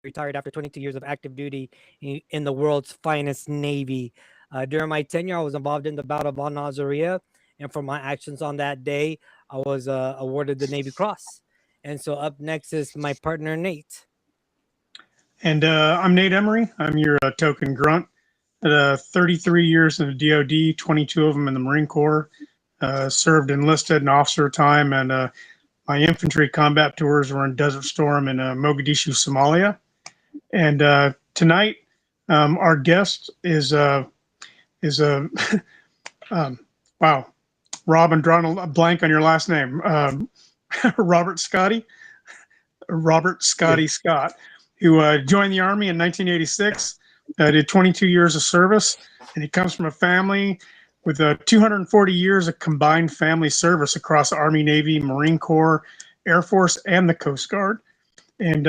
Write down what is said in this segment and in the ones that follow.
retired after 22 years of active duty in the world's finest Navy. During my tenure, I was involved in the Battle of Al Nasiriyah, and for my actions on that day, I was awarded the Navy Cross. And so up next is my partner, Nate. And I'm Nate Emery. I'm your token grunt. 33 years in the DoD, 22 of them in the Marine Corps. Served enlisted and officer time, and my infantry combat tours were in Desert Storm in Mogadishu, Somalia. And tonight, our guest is um, wow, Rob, and drawing a blank on your last name, Robert Scotty. Robert Yeah. Scotty Scott, who joined the Army in 1986, did 22 years of service, and he comes from a family with 240 years of combined family service across Army, Navy, Marine Corps, Air Force, and the Coast Guard. And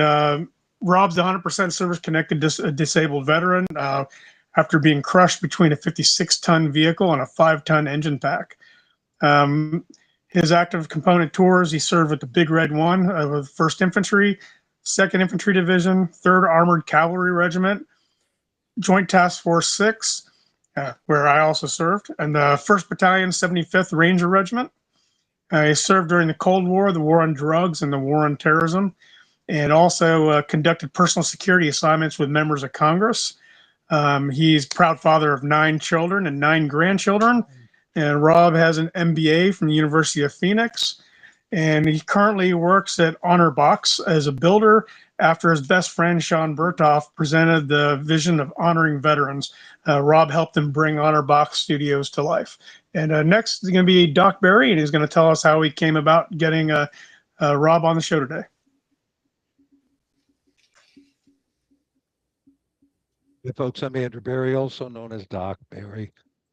Rob's a 100% service-connected disabled veteran after being crushed between a 56-ton vehicle and a 5-ton engine pack. Um, his active component tours, he served with the Big Red One of the 1st Infantry, 2nd Infantry Division, 3rd Armored Cavalry Regiment, Joint Task Force 6, where I also served, and the 1st Battalion, 75th Ranger Regiment. He served during the Cold War, the War on Drugs, and the War on Terrorism, and also conducted personal security assignments with members of Congress. He's proud father of 9 children and 9 grandchildren. And Rob has an MBA from the University of Phoenix. And he currently works at Honor Box as a builder after his best friend, Sean Bertoff, presented the vision of honoring veterans. Rob helped him bring Honor Box Studios to life. And next is going to be Doc Barry, and he's going to tell us how he came about getting Rob on the show today. Hey, folks, I'm Andrew Barry, also known as Doc Barry.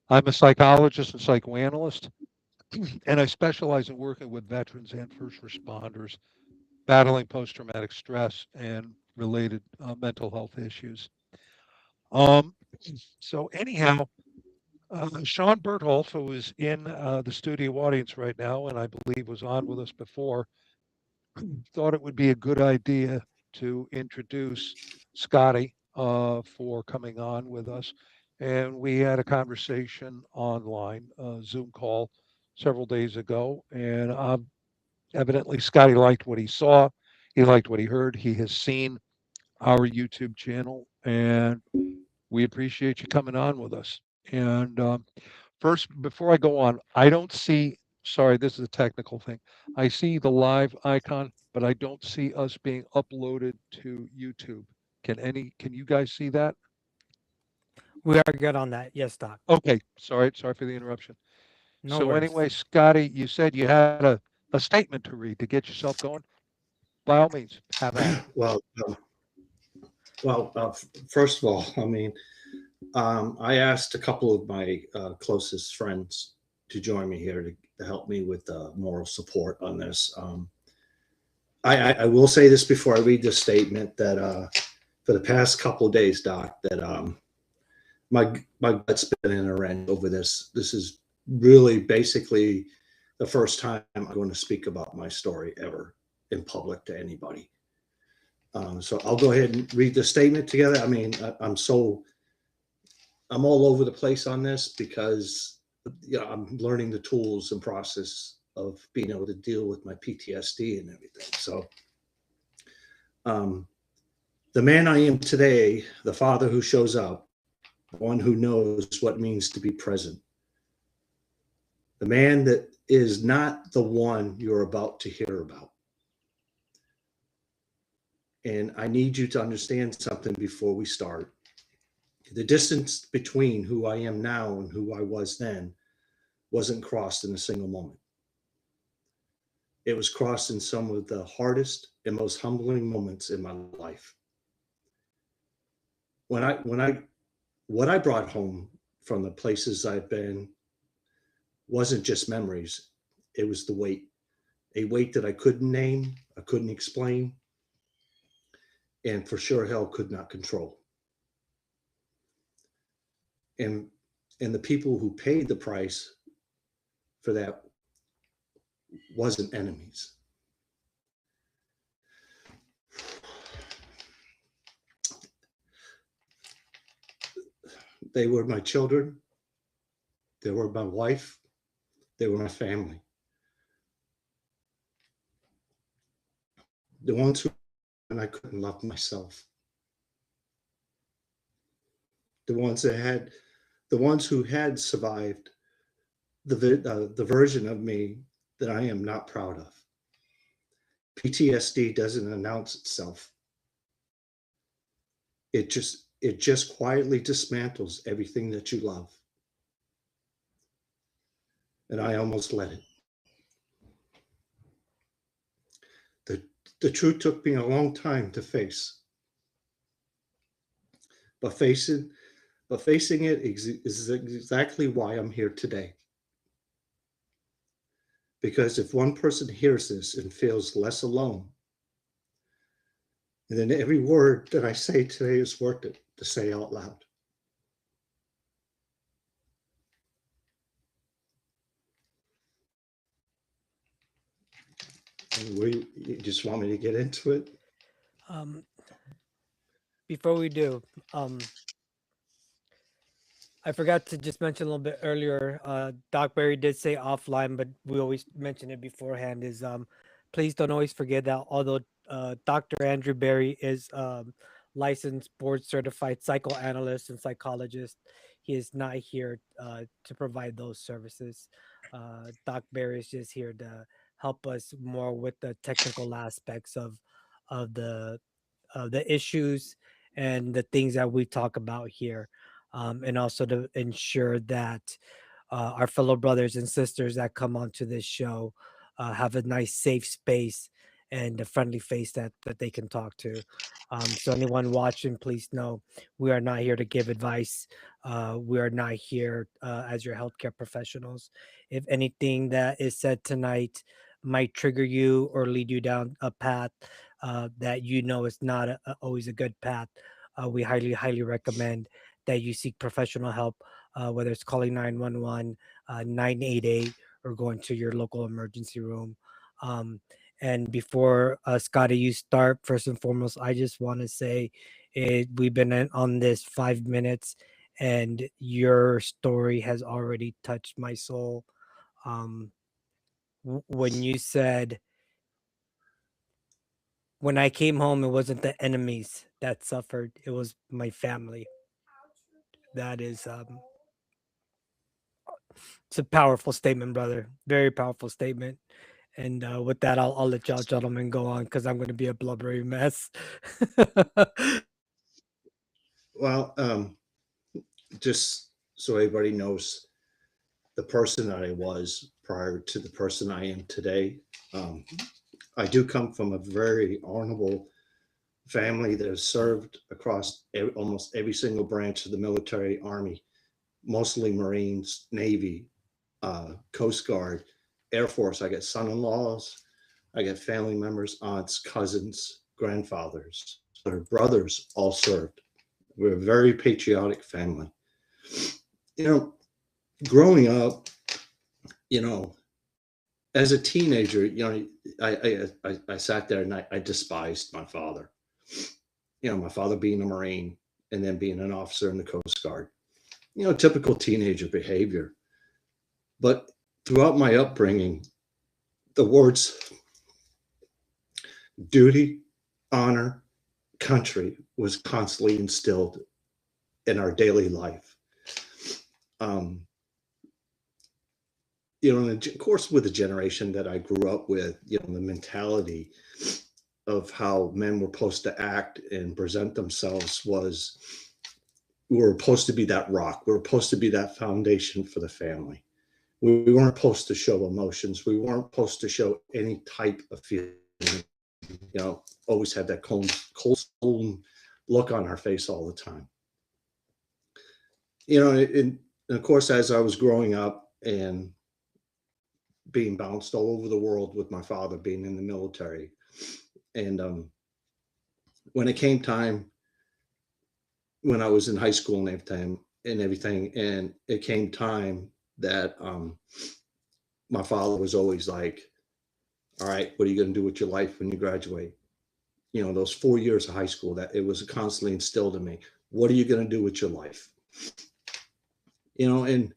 I'm a psychologist and psychoanalyst, and I specialize in working with veterans and first responders battling post-traumatic stress and related mental health issues. Um, so anyhow, Sean Bertholf, who is in the studio audience right now, and I believe was on with us before, thought it would be a good idea to introduce Scotty for coming on with us. And we had a conversation online, Zoom call, several days ago. And evidently, Scotty liked what he saw. He liked what he heard. He has seen our YouTube channel, and we appreciate you coming on with us. And first, before I go on, I don't see, sorry, this is a technical thing. I see the live icon, but I don't see us being uploaded to YouTube. Can you guys see that? We are good on that. Yes, Doc. Okay, sorry for the interruption. No So worries. anyway, Scotty, you said you had a statement to read to get yourself going. By all means, have at it. Well, first of all, I mean, I asked a couple of my closest friends to join me here to help me with moral support on this. I will say this before I read this statement that for the past couple of days, Doc, that my gut's been in a wrench over this. This is really basically the first time I'm going to speak about my story ever in public to anybody. So I'll go ahead and read the statement together. I mean, I'm all over the place on this because I'm learning the tools and process of being able to deal with my PTSD and everything. So the man I am today, the father who shows up, the one who knows what it means to be present, the man that is not the one you're about to hear about. And I need you to understand something before we start. The distance between who I am now and who I was then wasn't crossed in a single moment. It was crossed in some of the hardest and most humbling moments in my life. What I brought home from the places I've been wasn't just memories. It was the weight, a weight that I couldn't name, I couldn't explain, and for sure hell could not control. And the people who paid the price for that wasn't enemies. They were my children. They were my wife. They were my family. The ones who, and I couldn't love myself. The ones who had survived the version of me that I am not proud of. PTSD doesn't announce itself. It just quietly dismantles everything that you love. And I almost let it. The truth took me a long time to face. But facing it is exactly why I'm here today. Because if one person hears this and feels less alone, then every word that I say today is worth it to say out loud. And you just want me to get into it? Before we do, I forgot to just mention a little bit earlier. Doc Barry did say offline, but we always mention it beforehand. Is please don't always forget that although Dr. Andrew Barry is licensed board certified psychoanalyst and psychologist, he is not here to provide those services. Doc Barry is just here to help us more with the technical aspects of the issues and the things that we talk about here, and also to ensure that our fellow brothers and sisters that come onto this show have a nice safe space and a friendly face that they can talk to. So anyone watching, please know we are not here to give advice. We are not here as your healthcare professionals. If anything that is said tonight might trigger you or lead you down a path that you know is not always a good path, we highly recommend that you seek professional help, whether it's calling 911, 988, or going to your local emergency room. And before Scotty, you start, first and foremost, I just want to say we've been on this 5 minutes, and your story has already touched my soul. When you said, when I came home, it wasn't the enemies that suffered, it was my family. That is it's a powerful statement, brother. Very powerful statement. And with that, I'll let y'all gentlemen go on because I'm going to be a blubbery mess. Well, just so everybody knows, the person that I was prior to the person I am today, I do come from a very honorable family that has served across almost every single branch of the military, Army, mostly Marines, Navy, Coast Guard, Air Force. I got son-in-laws, I got family members, aunts, cousins, grandfathers, their brothers all served. We're a very patriotic family. You know, growing up, you know, as a teenager, you know, I sat there and I despised my father. You know, my father being a Marine and then being an officer in the Coast Guard. You know, typical teenager behavior. But throughout my upbringing, the words duty, honor, country was constantly instilled in our daily life. You know, and of course, with the generation that I grew up with, you know, the mentality of how men were supposed to act and present themselves was, we were supposed to be that rock. We were supposed to be that foundation for the family. We weren't supposed to show emotions. We weren't supposed to show any type of feeling. You know, always had that cold look on our face all the time. You know, and of course, as I was growing up and being bounced all over the world with my father being in the military, and when it came time, when I was in high school and everything, and it came time that my father was always like, all right, what are you going to do with your life when you graduate? You know, those 4 years of high school, that it was constantly instilled in me. What are you going to do with your life? And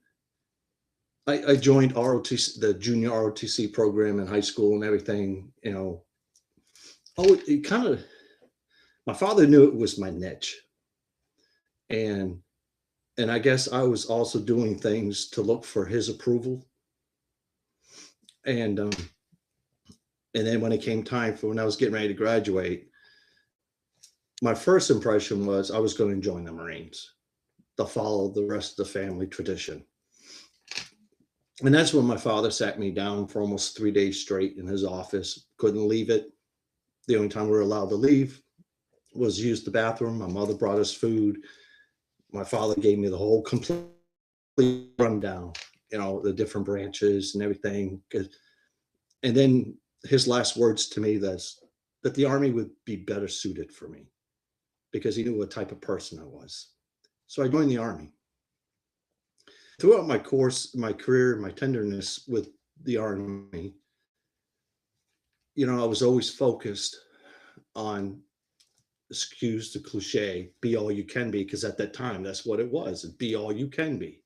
I joined ROTC, the junior ROTC program in high school and everything. Oh, it kind of, my father knew it was my niche. And I guess I was also doing things to look for his approval. And then when it came time for when I was getting ready to graduate, my first impression was I was going to join the Marines to follow the rest of the family tradition. And that's when my father sat me down for almost 3 days straight in his office. Couldn't leave it. The only time we were allowed to leave was use the bathroom. My mother brought us food. My father gave me the whole complete rundown, the different branches and everything. And then his last words to me was that the Army would be better suited for me because he knew what type of person I was. So I joined the Army. Throughout my course, my career, my tenderness with the Army, I was always focused on, excuse the cliche, be all you can be, because at that time, that's what it was, be all you can be.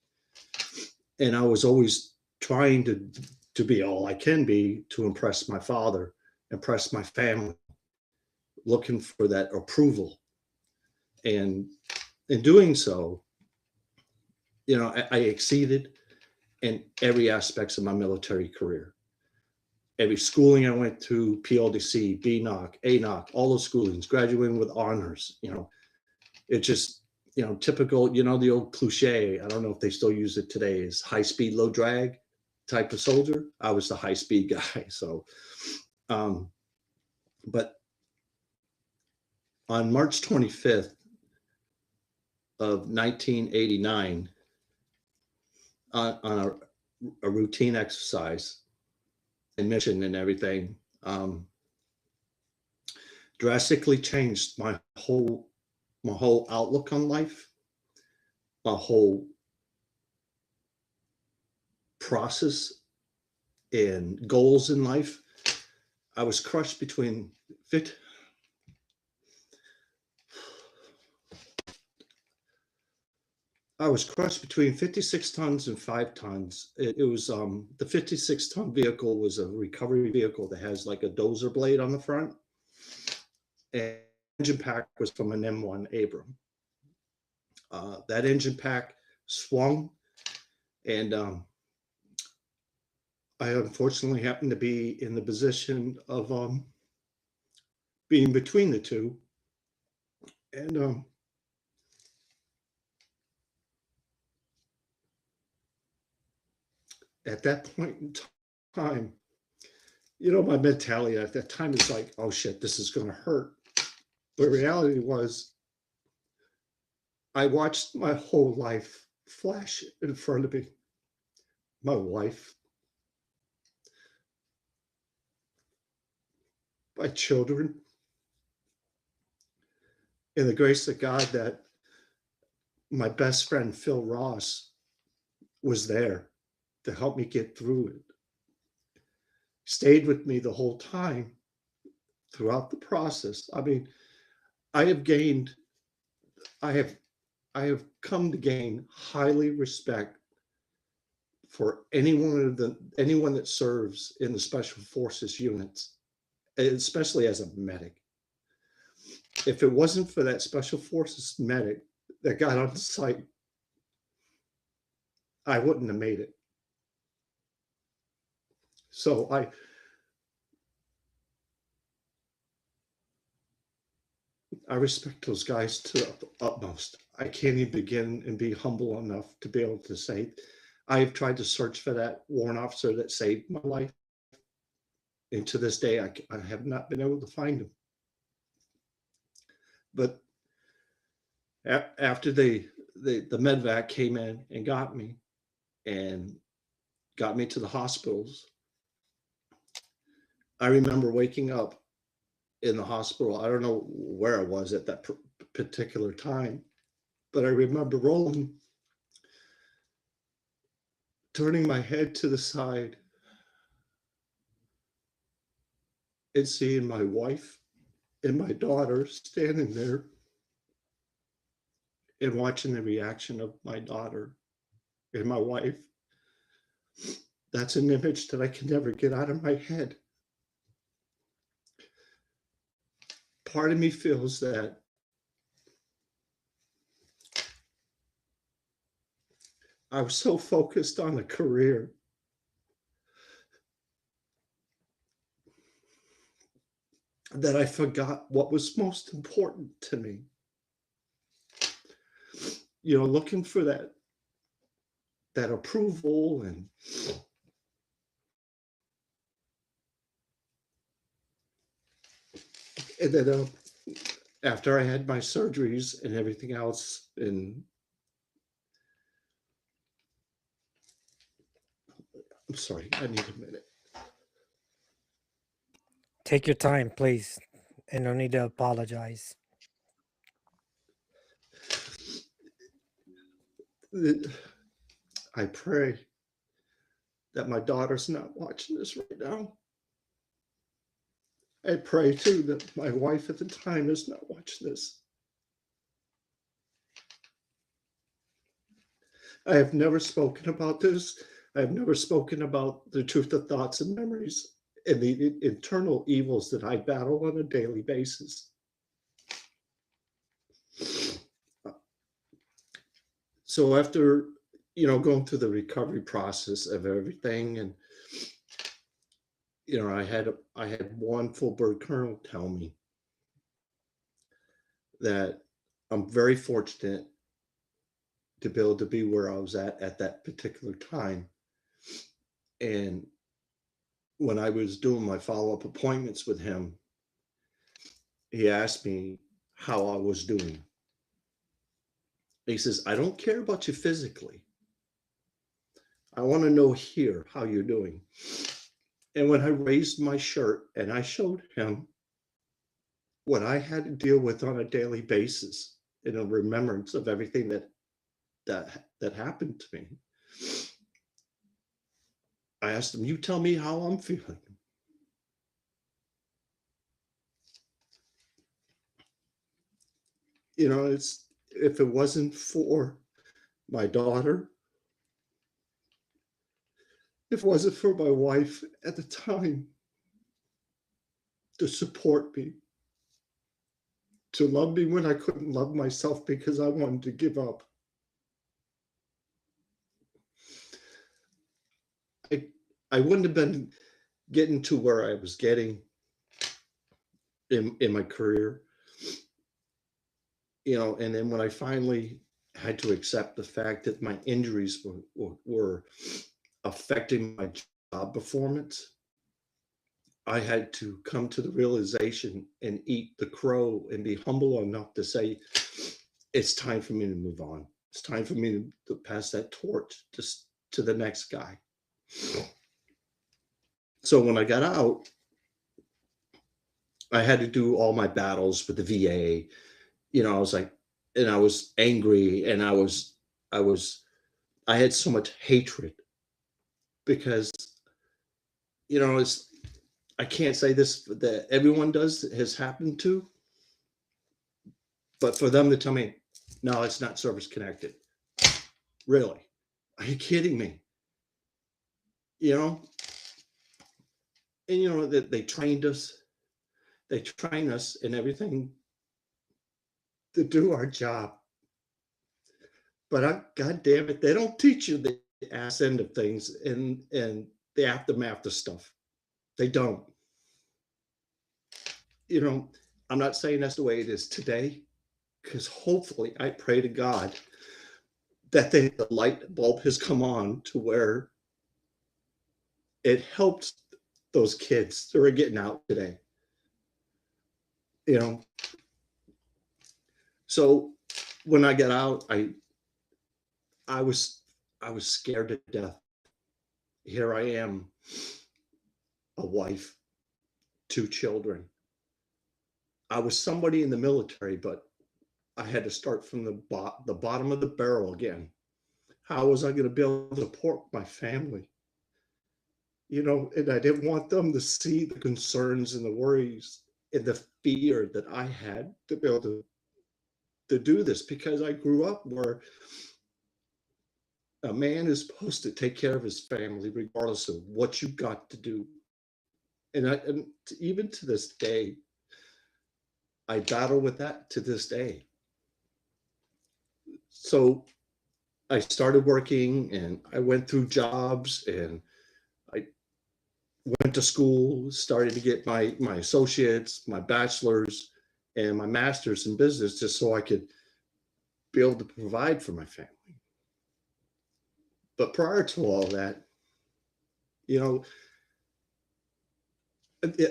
And I was always trying to be all I can be to impress my father, impress my family, looking for that approval. And in doing so, I exceeded in every aspects of my military career. Every schooling I went to, PLDC, BNOC, ANOC, all those schoolings, graduating with honors, it just, typical, the old cliche, I don't know if they still use it today, is high speed, low drag type of soldier. I was the high speed guy. So, but on March 25th of 1989, on a routine exercise and mission and everything, drastically changed my whole outlook on life, my whole process and goals in life. I was crushed between 56 tons and 5 tons. It was the 56-ton vehicle was a recovery vehicle that has like a dozer blade on the front. And engine pack was from an M1 Abram. That engine pack swung, and I unfortunately happened to be in the position of being between the two. And at that point in time, my mentality at that time is like, oh shit, this is going to hurt. But reality was, I watched my whole life flash in front of me. My wife, my children, and the grace of God that my best friend, Phil Ross, was there to help me get through it. Stayed with me the whole time throughout the process. I mean, I have come to gain highly respect for anyone that serves in the Special Forces units, especially as a medic. If it wasn't for that Special Forces medic that got on site, I wouldn't have made it. So I respect those guys to the utmost. I can't even begin and be humble enough to be able to say, I have tried to search for that warrant officer that saved my life. And to this day, I have not been able to find him. But after the medvac came in and got me to the hospitals, I remember waking up in the hospital. I don't know where I was at that particular time, but I remember turning my head to the side and seeing my wife and my daughter standing there and watching the reaction of my daughter and my wife. That's an image that I can never get out of my head. Part of me feels that I was so focused on a career that I forgot what was most important to me. You know, looking for that approval and then after I had my surgeries and everything else, and I'm sorry, I need a minute. Take your time, please, and no need to apologize. I pray that my daughter's not watching this right now. I pray too that my wife at the time is not watching this. I have never spoken about this. I have never spoken about the truth of thoughts and memories and the internal evils that I battle on a daily basis. So after, you know, going through the recovery process of everything, and you know, I had one full bird colonel tell me that I'm very fortunate to be able to be where I was at that particular time. And when I was doing my follow-up appointments with him, he asked me how I was doing. He says, I don't care about you physically. I want to know here how you're doing. And when I raised my shirt and I showed him what I had to deal with on a daily basis in a remembrance of everything that happened to me, I asked him, you tell me how I'm feeling. You know, if it wasn't for my daughter, if it wasn't for my wife at the time to support me, to love me when I couldn't love myself because I wanted to give up, I wouldn't have been getting to where I was getting in my career. You know, and then when I finally had to accept the fact that my injuries were affecting my job performance, I had to come to the realization and eat the crow and be humble enough to say, it's time for me to move on. It's time for me to pass that torch to the next guy. So when I got out, I had to do all my battles with the VA. You know, I was like, and I was angry, and I had so much hatred because, you know, I can't say this that everyone has happened to, but for them to tell me, no, it's not service connected. Really? Are you kidding me? You know? And you know that they train us in everything to do our job. But God damn it, they don't teach you the ass end of things and the aftermath of stuff. They don't. You know, I'm not saying that's the way it is today, because hopefully I pray to God that the light bulb has come on to where it helps those kids that are getting out today. You know, so when I got out, I was scared to death. Here I am, a wife, 2 children. I was somebody in the military, but I had to start from the bottom of the barrel again. How was I going to be able to support my family? You know, and I didn't want them to see the concerns and the worries and the fear that I had to be able to do this, because I grew up where A man is supposed to take care of his family regardless of what you got to do. And even to this day, I battle with that to this day. So I started working and I went through jobs and I went to school, started to get my associates, my bachelor's, and my master's in business just so I could be able to provide for my family. But prior to all that, you know,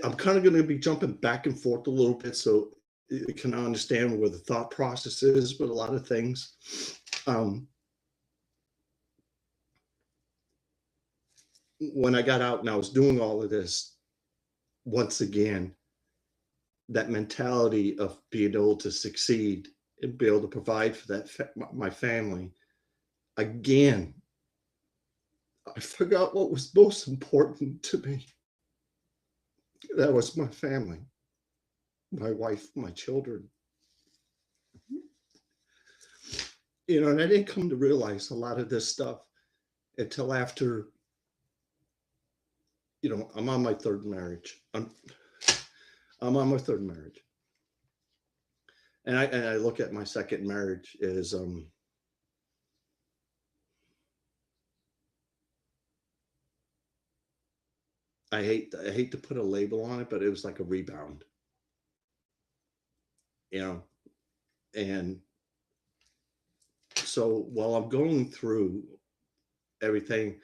I'm kind of going to be jumping back and forth a little bit so you can understand where the thought process is with a lot of things. When I got out and I was doing all of this, once again, that mentality of being able to succeed and be able to provide for that my family, again, I forgot what was most important to me. That was my family, my wife, my children. You know, and I didn't come to realize a lot of this stuff until after, you know, I'm on my third marriage. I'm on my third marriage. And I look at my second marriage as I hate to put a label on it, but it was like a rebound. You know, and so while I'm going through everything,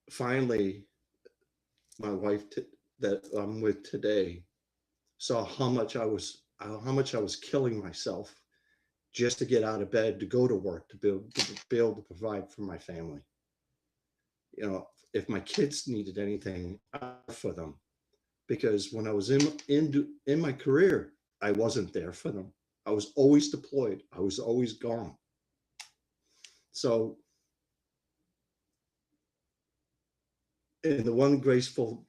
finally my wife that I'm with today saw how much I was killing myself just to get out of bed, to go to work, to be able to provide for my family. You know, if my kids needed anything, for them, because when I was in my career, I wasn't there for them. I was always deployed. I was always gone. So, and the one graceful,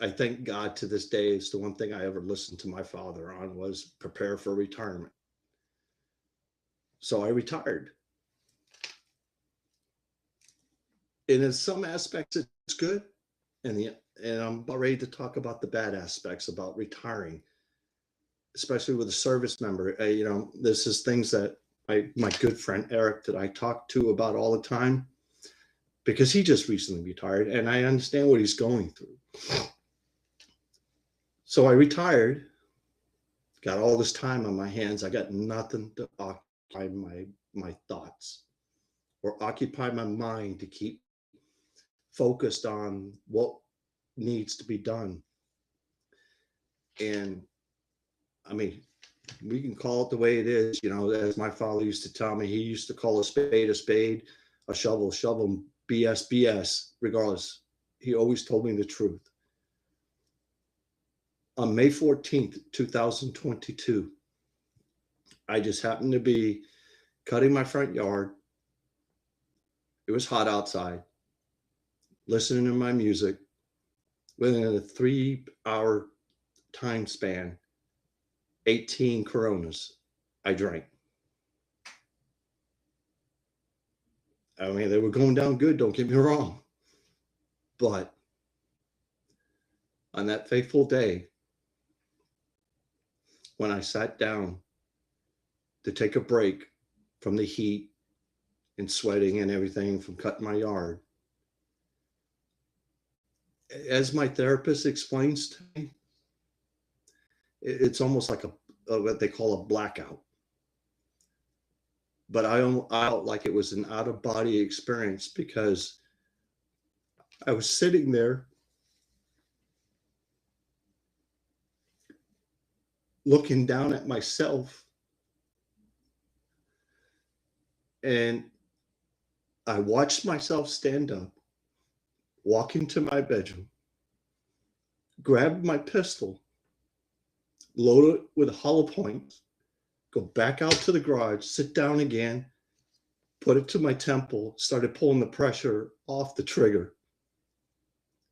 I thank God to this day, is the one thing I ever listened to my father on was prepare for retirement. So I retired. And in some aspects, it's good. And I'm about ready to talk about the bad aspects about retiring, especially with a service member. You know, this is things that my good friend Eric that I talk to about all the time, because he just recently retired and I understand what he's going through. So I retired, got all this time on my hands. I got nothing to occupy my thoughts or occupy my mind to keep focused on what needs to be done. And I mean, we can call it the way it is, you know, as my father used to tell me. He used to call a spade, a shovel, BS, BS, regardless. He always told me the truth. On May 14th, 2022, I just happened to be cutting my front yard. It was hot outside, listening to my music. Within a 3-hour time span, 18 Coronas I drank. I mean, they were going down good, don't get me wrong. But on that fateful day, when I sat down to take a break from the heat and sweating and everything from cutting my yard, as my therapist explains to me, it's almost like what they call a blackout. But I felt like it was an out-of-body experience, because I was sitting there looking down at myself, and I watched myself stand up, walk into my bedroom, grab my pistol, load it with a hollow point, go back out to the garage, sit down again, put it to my temple, started pulling the pressure off the trigger.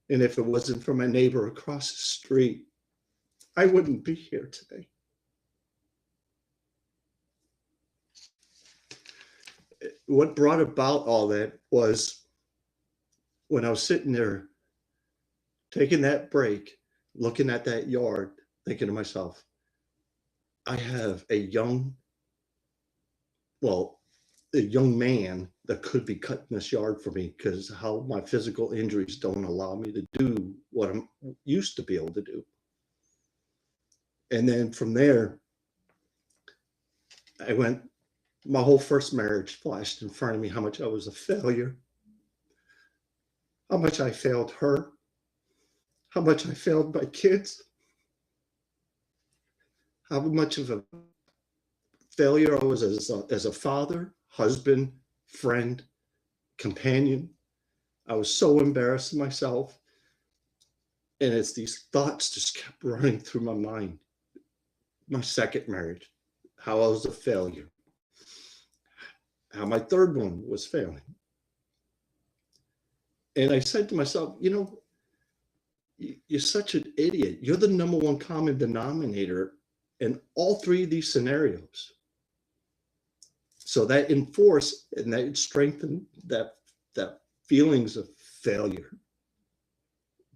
And if it wasn't for my neighbor across the street, I wouldn't be here today. what brought about all that was when I was sitting there taking that break, looking at that yard, thinking to myself, I have a young man that could be cutting this yard for me because how my physical injuries don't allow me to do what I'm used to be able to do. And then from there, my whole first marriage flashed in front of me, how much I was a failure, how much I failed her, how much I failed my kids, how much of a failure I was as a father, husband, friend, companion. I was so embarrassed of myself. And it's these thoughts just kept running through my mind. My second marriage, how I was a failure, how my third one was failing. And I said to myself, you're such an idiot. You're the number one common denominator in all three of these scenarios. So that enforced and that strengthened that feelings of failure,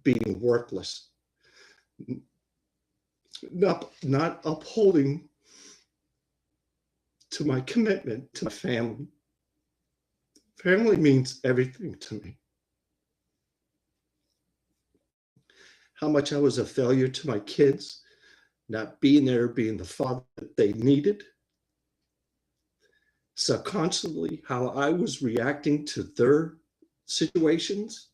being worthless, not upholding to my commitment to my family. Family means everything to me. How much I was a failure to my kids, not being there, being the father that they needed. Subconsciously, how I was reacting to their situations.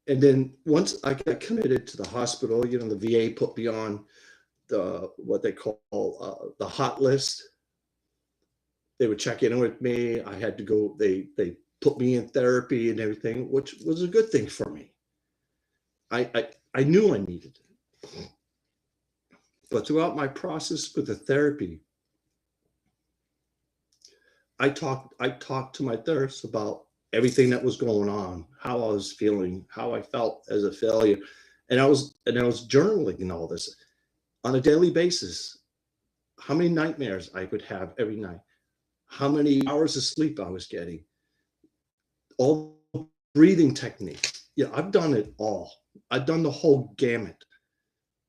And then once I got committed to the hospital, the VA put me on what they call the hot list. They would check in with me. I had to go, they put me in therapy and everything, which was a good thing for me. I knew I needed it. But throughout my process with the therapy, I talked to my therapist about everything that was going on, how I was feeling, how I felt as a failure. And I was journaling all this on a daily basis. How many nightmares I would have every night, how many hours of sleep I was getting, all breathing techniques. Yeah, I've done it all. I've done the whole gamut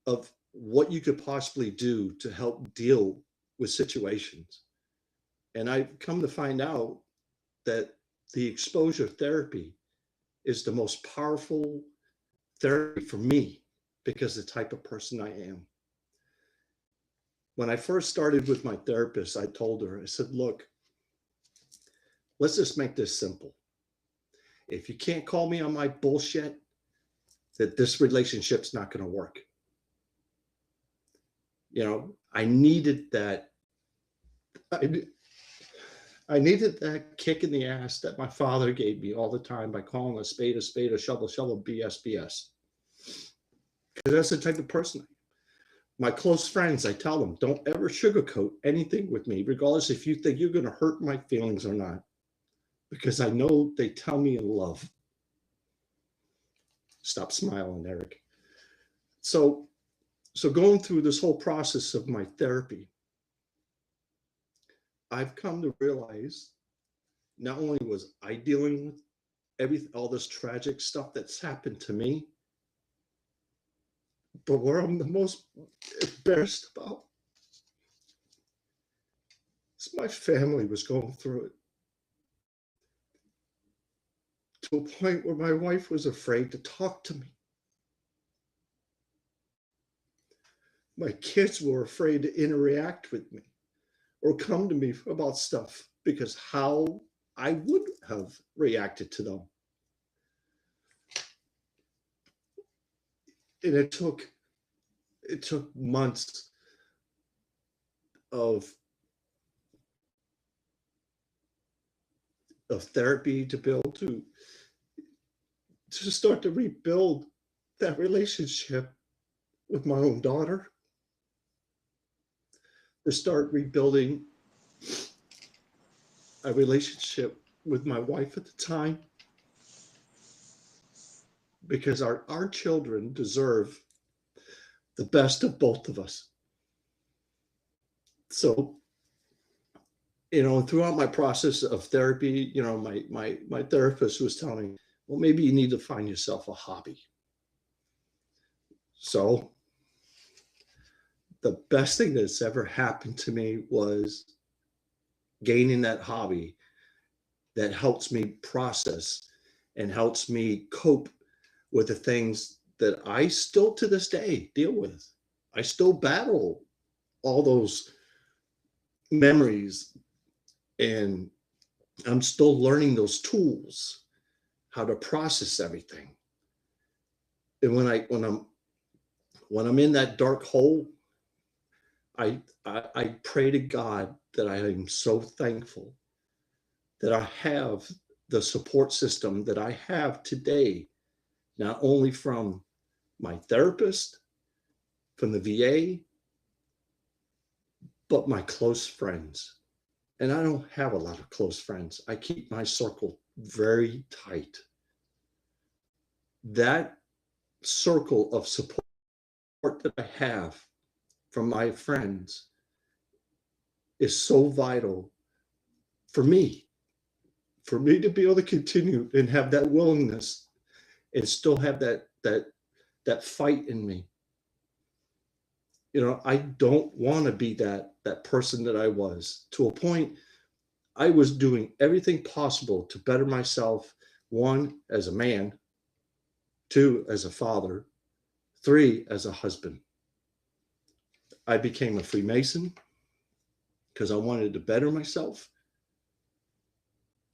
of what you could possibly do to help deal with situations. And I've come to find out that the exposure therapy is the most powerful therapy for me because of the type of person I am. When I first started with my therapist, I told her, I said, look, let's just make this simple. If you can't call me on my bullshit, that this relationship's not going to work. I needed that. I needed that kick in the ass that my father gave me all the time by calling a spade, a shovel, BS. Because that's the type of person I am. My close friends, I tell them, don't ever sugarcoat anything with me, regardless if you think you're going to hurt my feelings or not. Because I know they tell me in love. Stop smiling, Eric. So going through this whole process of my therapy, I've come to realize not only was I dealing with all this tragic stuff that's happened to me, but where I'm the most embarrassed about is my family was going through it. To a point where my wife was afraid to talk to me. My kids were afraid to interact with me or come to me about stuff because how I would have reacted to them. And it took months of therapy to build to start to rebuild that relationship with my own daughter, to start rebuilding a relationship with my wife at the time, because our children deserve the best of both of us. So throughout my process of therapy, my therapist was telling me, well, maybe you need to find yourself a hobby. So the best thing that's ever happened to me was gaining that hobby that helps me process and helps me cope with the things that I still to this day deal with. I still battle all those memories, and I'm still learning those tools, how to process everything. And when I'm in that dark hole, I pray to God that I am so thankful that I have the support system that I have today, not only from my therapist, from the VA, but my close friends. And I don't have a lot of close friends. I keep my circle very tight. That circle of support that I have from my friends is so vital for me to be able to continue and have that willingness and still have that fight in me. I don't want to be that person that I was. To a point, I was doing everything possible to better myself, 1, as a man, 2, as a father, 3, as a husband. I became a Freemason because I wanted to better myself.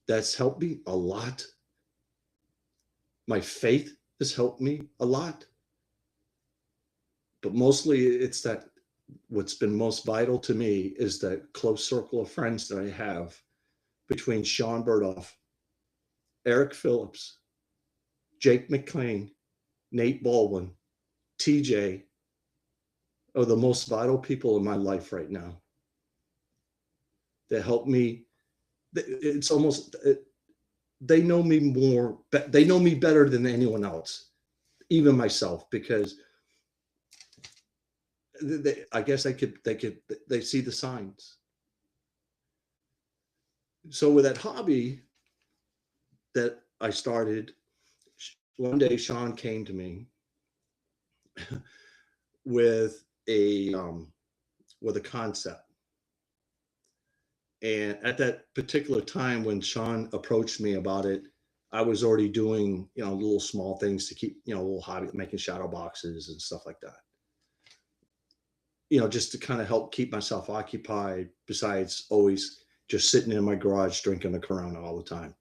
That's helped me a lot. My faith has helped me a lot. But mostly it's that what's been most vital to me is that close circle of friends that I have between Sean Burdoff, Eric Phillips, Jake McClain, Nate Baldwin, TJ are the most vital people in my life right now. They help me. It's almost, they know me more, they know me better than anyone else, even myself, because I guess they see the signs. So with that hobby that I started, one day Sean came to me with a concept. And at that particular time when Sean approached me about it, I was already doing, little small things to keep, a little hobby, making shadow boxes and stuff like that. Just to kind of help keep myself occupied, besides always just sitting in my garage drinking a Corona all the time.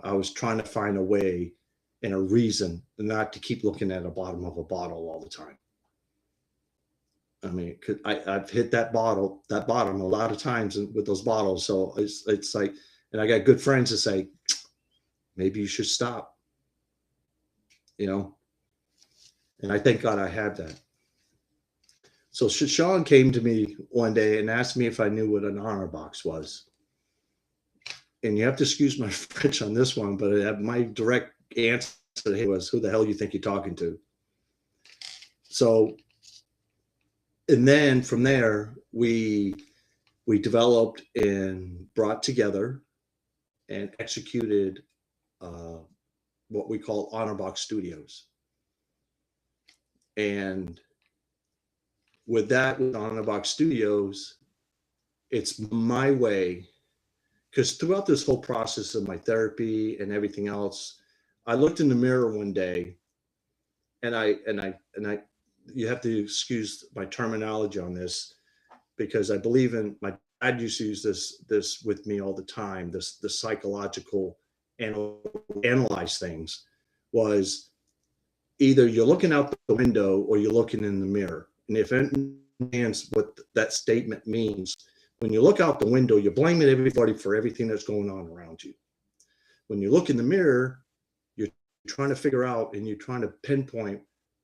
I was trying to find a way and a reason not to keep looking at the bottom of a bottle all the time. I mean, I've hit that bottom a lot of times with those bottles. So it's like, and I got good friends that say, maybe you should stop, and I thank God I have that. So Sean came to me one day and asked me if I knew what an honor box was. And you have to excuse my French on this one, but my direct answer was, who the hell do you think you're talking to? So, and then from there, we developed and brought together and executed what we call Honor Box Studios. And with Honor Box Studios, it's my way, because throughout this whole process of my therapy and everything else, I looked in the mirror one day, and I you have to excuse my terminology on this, because I believe in, my dad used to use this with me all the time, the psychological analyze things, was either you're looking out the window or you're looking in the mirror. And if anyone understands what that statement means, when you look out the window, you're blaming everybody for everything that's going on around you. When you look in the mirror, you're trying to figure out and you're trying to pinpoint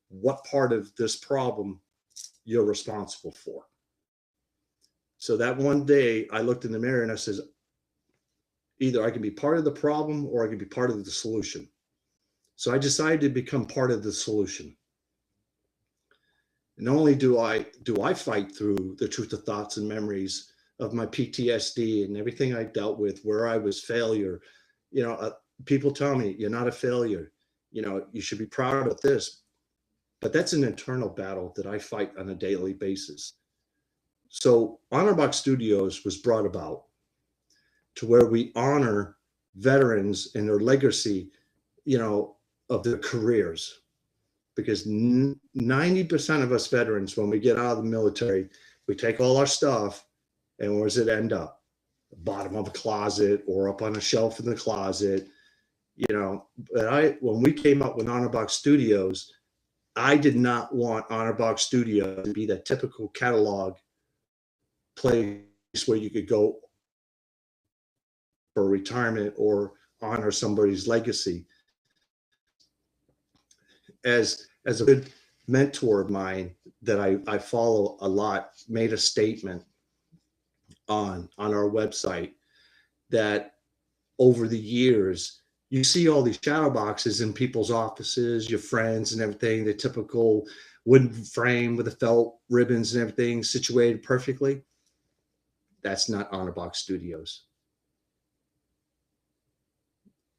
what part of this problem you're responsible for. So that one day I looked in the mirror and I says, either I can be part of the problem or I can be part of the solution. So I decided to become part of the solution. And not only do I fight through the truth of thoughts and memories of my PTSD and everything I dealt with, where I was failure. People tell me, you're not a failure. You should be proud of this. But that's an internal battle that I fight on a daily basis. So Honor Box Studios was brought about to where we honor veterans and their legacy, of their careers. Because 90% of us veterans, when we get out of the military, we take all our stuff, and where does it end up? The bottom of a closet or up on a shelf in the closet, But when we came up with Honor Box Studios, I did not want Honor Box Studios to be that typical catalog place where you could go for retirement or honor somebody's legacy. As a good mentor of mine that I follow a lot made a statement on our website that over the years, you see all these shadow boxes in people's offices, your friends and everything, the typical wooden frame with the felt ribbons and everything situated perfectly. That's not Honor Box Studios.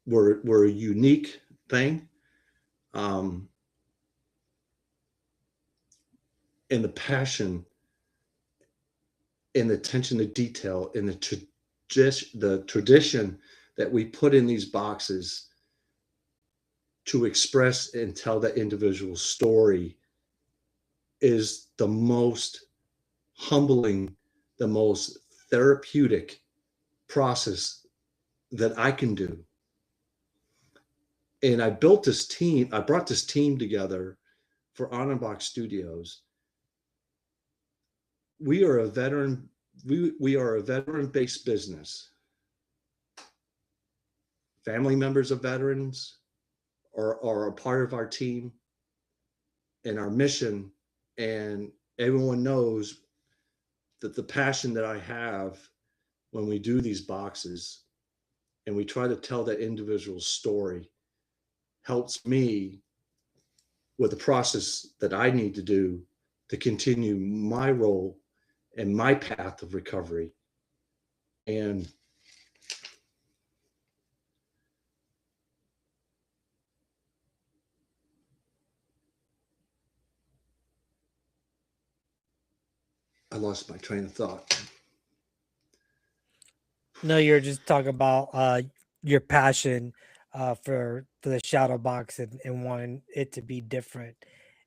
We're a unique thing. And the passion and the attention to detail and the tradition that we put in these boxes to express and tell that individual story is the most humbling, the most therapeutic process that I can do. And I brought this team together for Honor Box Studios. We are a veteran-based business. Family members of veterans are a part of our team and our mission, and everyone knows that the passion that I have when we do these boxes and we try to tell that individual's story helps me with the process that I need to do to continue my role and my path of recovery. And I lost my train of thought. No, you're just talking about your passion for the shadow box and wanting it to be different,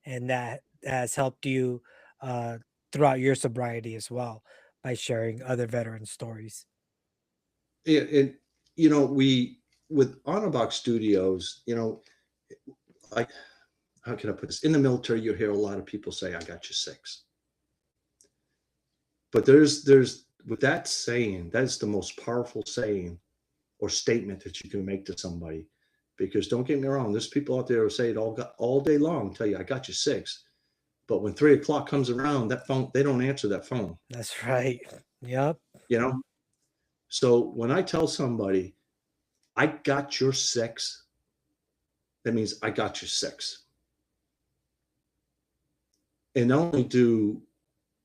and that has helped you throughout your sobriety as well by sharing other veteran stories. And we with Honor Box Studios, like, how can I put this? In the military, you hear a lot of people say, "I got you six." But there's with that saying, that's the most powerful saying or statement that you can make to somebody. Because don't get me wrong, there's people out there who say it all day long, tell you, "I got you six." But when 3 o'clock comes around, that phone, they don't answer that phone. That's right. Yep. So when I tell somebody, "I got your six," that means I got your six. And not only do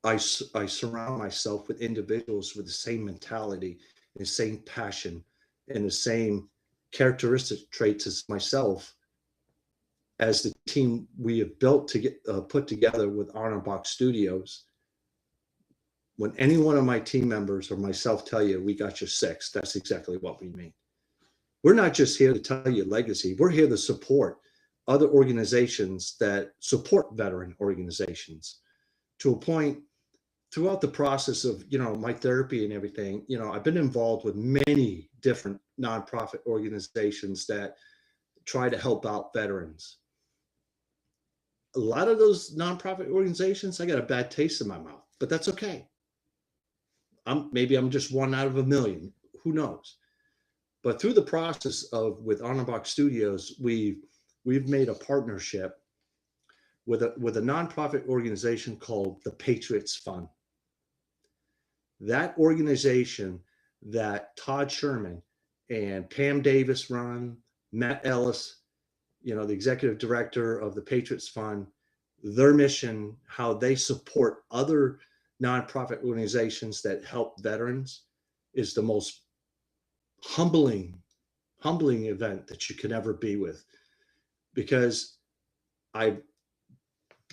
I surround myself with individuals with the same mentality and the same passion and the same characteristic traits as myself, as the team we have built to get put together with Honor Box Studios. When any one of my team members or myself tell you, "We got your six," that's exactly what we mean. We're not just here to tell you legacy. We're here to support other organizations that support veteran organizations. To a point, throughout the process of my therapy and everything, I've been involved with many different nonprofit organizations that try to help out veterans. A lot of those nonprofit organizations, I got a bad taste in my mouth, but that's okay. Maybe I'm just one out of a million, who knows? But through the process with Honor Box Studios, we've made a partnership with a nonprofit organization called the Patriots Fund. That organization that Todd Sherman and Pam Davis run, Matt Ellis, the executive director of the Patriots Fund, their mission, how they support other nonprofit organizations that help veterans is the most humbling event that you can ever be with, because I've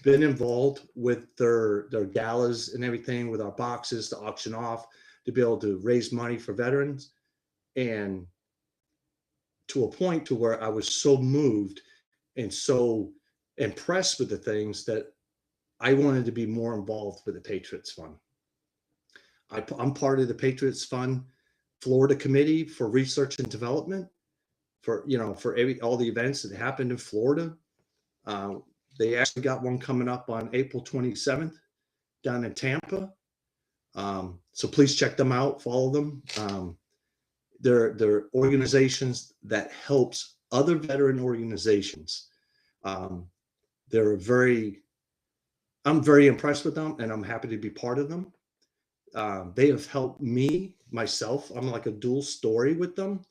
been involved with their galas and everything, with our boxes to auction off to be able to raise money for veterans, and to a point to where I was so moved and so impressed with the things that I wanted to be more involved with the Patriots Fund. I'm part of the Patriots Fund Florida Committee for Research and Development for all the events that happened in Florida. They actually got one coming up on April 27th down in Tampa. So please check them out, follow them. They're organizations that helps other veteran organizations. I'm very impressed with them, and I'm happy to be part of them. They have helped me, myself. I'm like a dual story with them,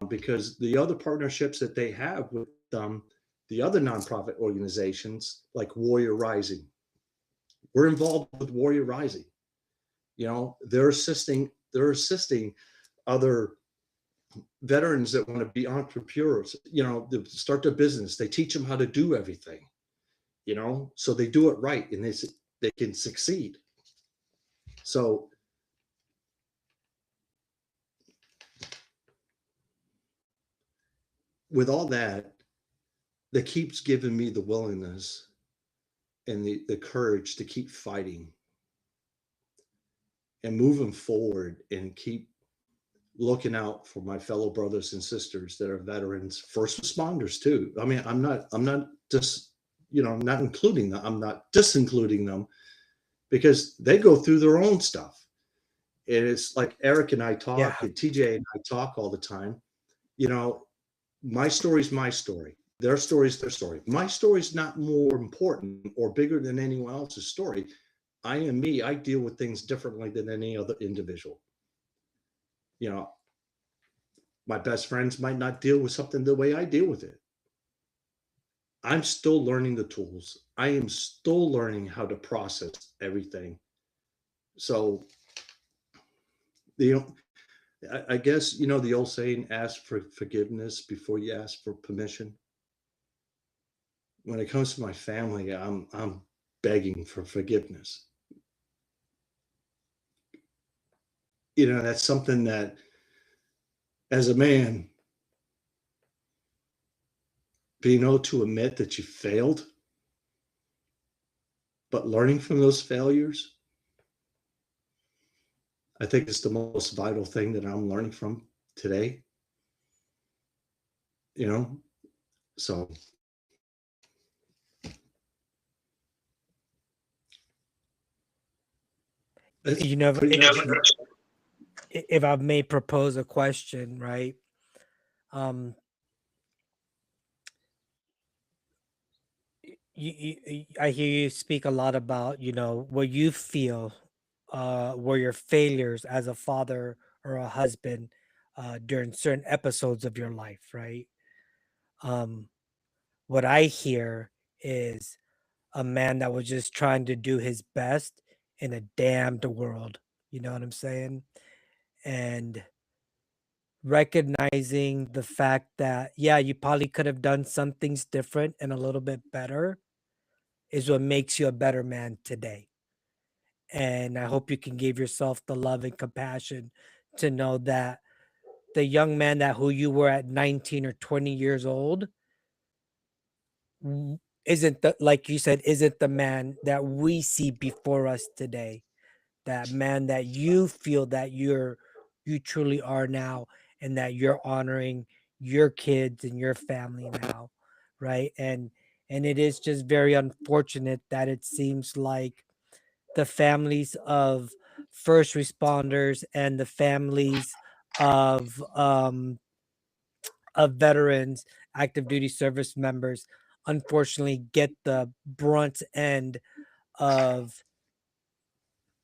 because the other partnerships that they have with the other nonprofit organizations like Warrior Rising, we're involved with Warrior Rising. They're assisting other veterans that want to be entrepreneurs, to start their business. They teach them how to do everything, so they do it right and they can succeed. So with all that keeps giving me the willingness and the courage to keep fighting and moving forward and keep looking out for my fellow brothers and sisters that are veterans, first responders too. I mean, I'm not just, I'm not including them. I'm not disincluding them, because they go through their own stuff. And it's like Eric and I talk, and TJ and I talk all the time. My story's my story. Their story's their story. My story's not more important or bigger than anyone else's story. I am me. I deal with things differently than any other individual. My best friends might not deal with something the way I deal with it. I'm still learning the tools. I am still learning how to process everything. So, I guess, the old saying, ask for forgiveness before you ask for permission. When it comes to my family, I'm begging for forgiveness. That's something that, as a man, being able to admit that you failed, but learning from those failures, I think it's the most vital thing that I'm learning from today. So. If I may propose a question, right? I hear you speak a lot about, what you feel were your failures as a father or a husband during certain episodes of your life, right? What I hear is a man that was just trying to do his best in a damned world. You know what I'm saying? And recognizing the fact that, yeah, you probably could have done some things different and a little bit better is what makes you a better man today. And I hope you can give yourself the love and compassion to know that the young man that who you were at 19 or 20 years old isn't like you said, isn't the man that we see before us today. That man that you feel that you truly are now, and that you're honoring your kids and your family now, right? And it is just very unfortunate that it seems like the families of first responders and the families of veterans, active duty service members, unfortunately get the brunt end of,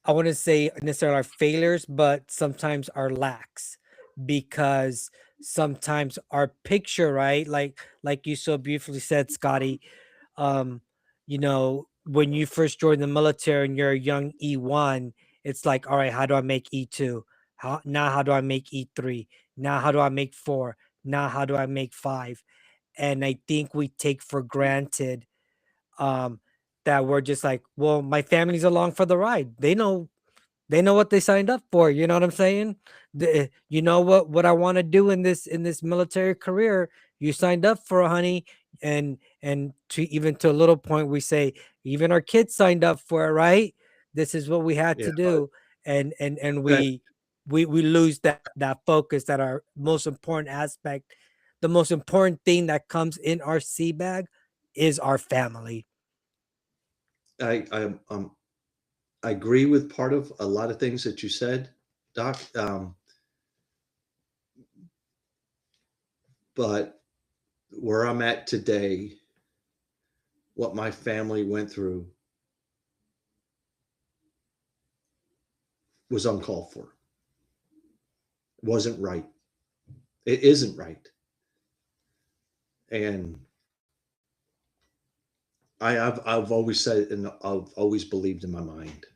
I wouldn't say necessarily our failures, but sometimes our lacks, because sometimes our picture, right? Like you so beautifully said, Scotty, you know, when you first join the military and you're a young E1, it's like, all right, how do I make E2? How do I make E3? Now how do I make 4? Now how do I make 5? And I think we take for granted um that we're just like, well, my family's along for the ride. They know what they signed up for. You know what I'm saying? You know what I want to do in this military career. You signed up for, honey, and to even to a little point, we say even our kids signed up for it, right? This is what we had Yeah, to do, and that, we lose that focus, that our most important aspect, the most important thing that comes in our sea bag is our family. I agree with part of a lot of things that you said, Doc. But where I'm at today, what my family went through was uncalled for. It wasn't right. It isn't right. And I've always said, and I've always believed in my mind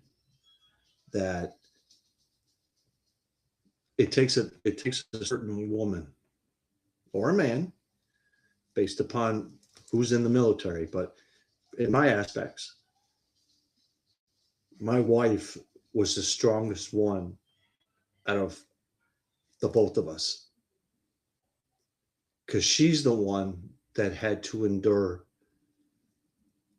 that it takes a certain woman or a man, based upon who's in the military. But in my aspects, my wife was the strongest one out of the both of us, because she's the one that had to endure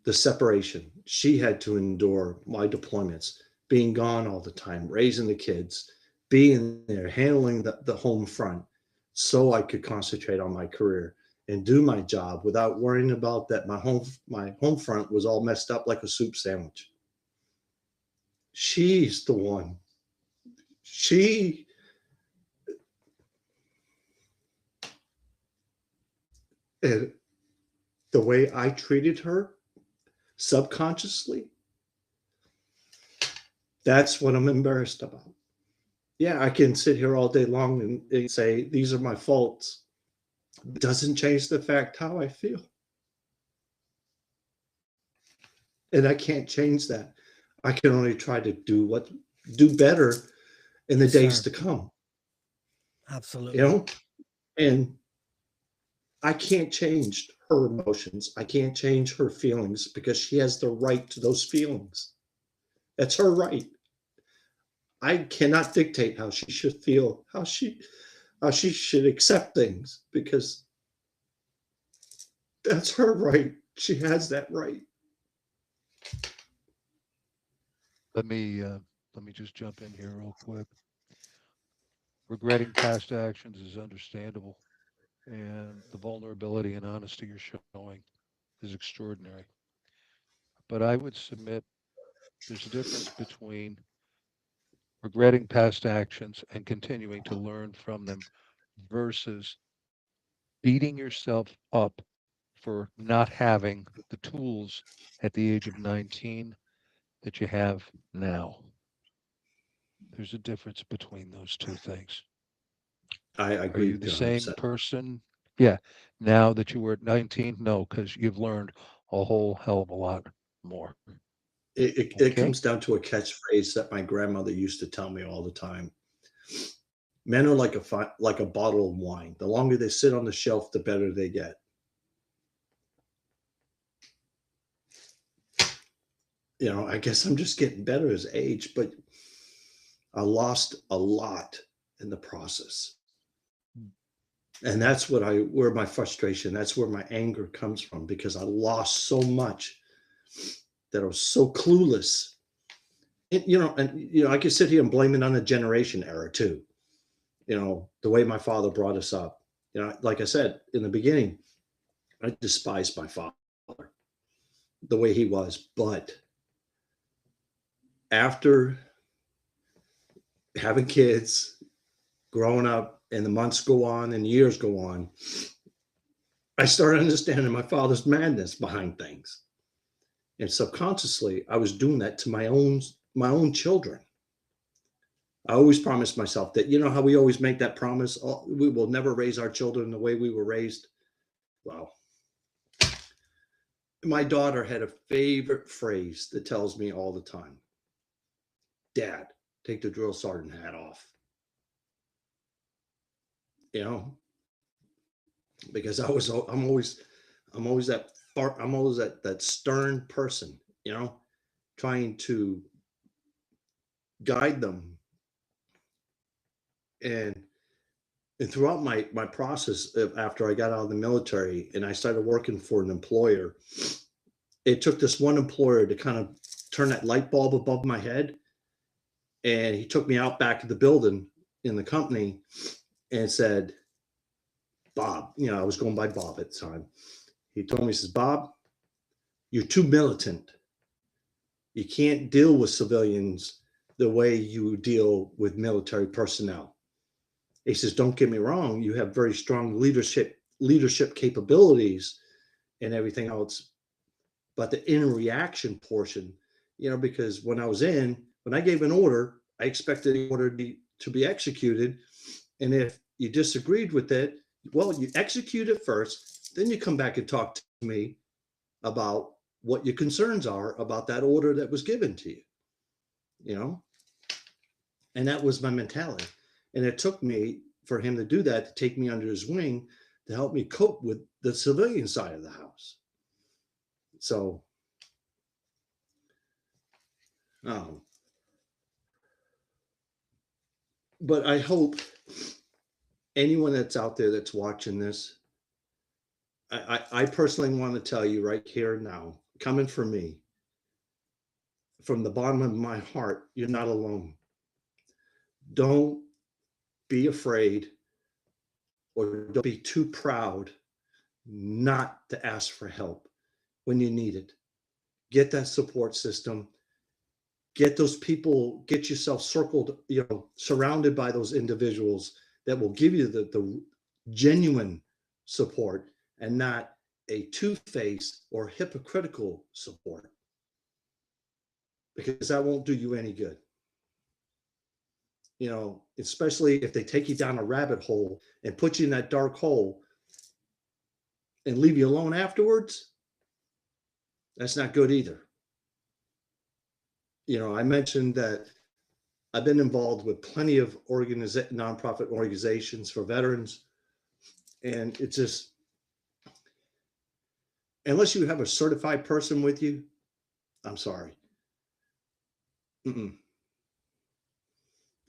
the separation. She had to endure my deployments, being gone all the time, raising the kids, being there, handling the home front, so I could concentrate on my career and do my job without worrying about that my home front was all messed up like a soup sandwich. She's the one. And the way I treated her subconsciously, that's what I'm embarrassed about. Yeah, I can sit here all day long and say these are my faults. It doesn't change the fact how I feel. And I can't change that. I can only try to do better in the Yes, days sir. to come. Absolutely. You know? And I can't change her emotions. I can't change her feelings, because she has the right to those feelings. That's her right. I cannot dictate how she should feel, how she should accept things, because that's her right. She has that right. Let me just jump in here real quick. Regretting past actions is understandable, and the vulnerability and honesty you're showing is extraordinary. But I would submit there's a difference between regretting past actions and continuing to learn from them versus beating yourself up for not having the tools at the age of 19 that you have now. There's a difference between those two things. I Are agree you with the you same 100%. person? Yeah. Now that you were at 19? No, because you've learned a whole hell of a lot more. It Okay. comes down to a catchphrase that my grandmother used to tell me all the time. Men are like a bottle of wine. The longer they sit on the shelf, the better they get. You know, I guess I'm just getting better as age, but I lost a lot in the process. And that's where my frustration, that's where my anger comes from, because I lost so much, that I was so clueless. I could sit here and blame it on the generation error too. You know, the way my father brought us up. You know, like I said in the beginning, I despised my father, the way he was. But after having kids, growing up, and the months go on and years go on, I started understanding my father's madness behind things. And subconsciously, I was doing that to my own children. I always promised myself that, you know how we always make that promise, oh, we will never raise our children the way we were raised. Well, My daughter had a favorite phrase that tells me all the time, Dad, take the drill sergeant hat off. You know, because I'm always that stern person, you know, trying to guide them. And throughout my process after I got out of the military and I started working for an employer, it took this one employer to kind of turn that light bulb above my head. And he took me out back to the building in the company and said, Bob, you know, I was going by Bob at the time. He told me, he says, Bob, you're too militant. You can't deal with civilians the way you deal with military personnel. He says, don't get me wrong, you have very strong leadership capabilities and everything else. But the in reaction portion, you know, because when I gave an order, I expected the order to be executed. And if you disagreed with it, well, you execute it first, then you come back and talk to me about what your concerns are about that order that was given to you, you know? And that was my mentality. And it took me for him to do that, to take me under his wing, to help me cope with the civilian side of the house. So, but I hope anyone that's out there that's watching this, I personally want to tell you right here and now, coming from me, from the bottom of my heart, you're not alone. Don't be afraid or don't be too proud not to ask for help when you need it. Get that support system. Get those people, get yourself circled, you know, surrounded by those individuals that will give you the genuine support and not a two-faced or hypocritical support, because that won't do you any good. You know, especially if they take you down a rabbit hole and put you in that dark hole and leave you alone afterwards. That's not good either. You know, I mentioned that I've been involved with plenty of nonprofit organizations for veterans. And it's just, unless you have a certified person with you, I'm sorry.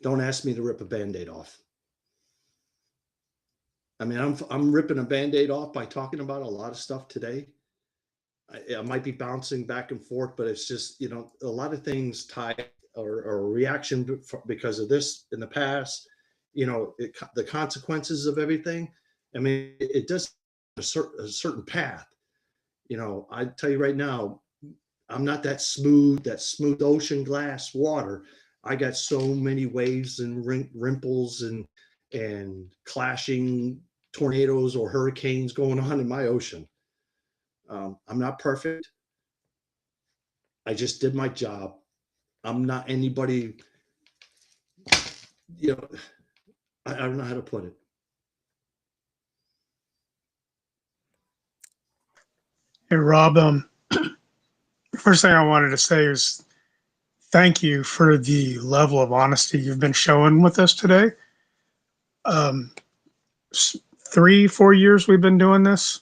Don't ask me to rip a Band-Aid off. I mean, I'm ripping a Band-Aid off by talking about a lot of stuff today. I might be bouncing back and forth, but it's just, you know, a lot of things tied or reaction because of this in the past, you know, the consequences of everything. I mean, it does a certain path. You know, I tell you right now, I'm not that smooth ocean glass water. I got so many waves and ripples and clashing tornadoes or hurricanes going on in my ocean. I'm not perfect. I just did my job. I'm not anybody, you know, I don't know how to put it. Hey, Rob, first thing I wanted to say is thank you for the level of honesty you've been showing with us today. 3-4 years we've been doing this.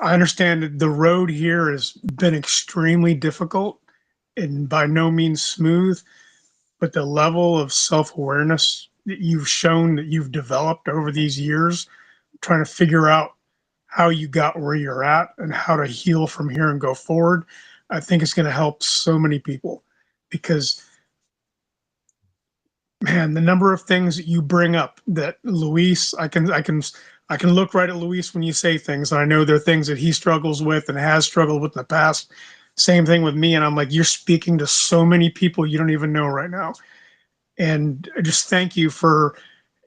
I understand the road here has been extremely difficult and by no means smooth, but the level of self-awareness that you've shown, that you've developed over these years, trying to figure out how you got where you're at and how to heal from here and go forward, I think it's going to help so many people. Because, man, the number of things that you bring up that Luis, I can look right at Luis when you say things, and I know there are things that he struggles with and has struggled with in the past. Same thing with me, and I'm like, you're speaking to so many people you don't even know right now. And I just thank you for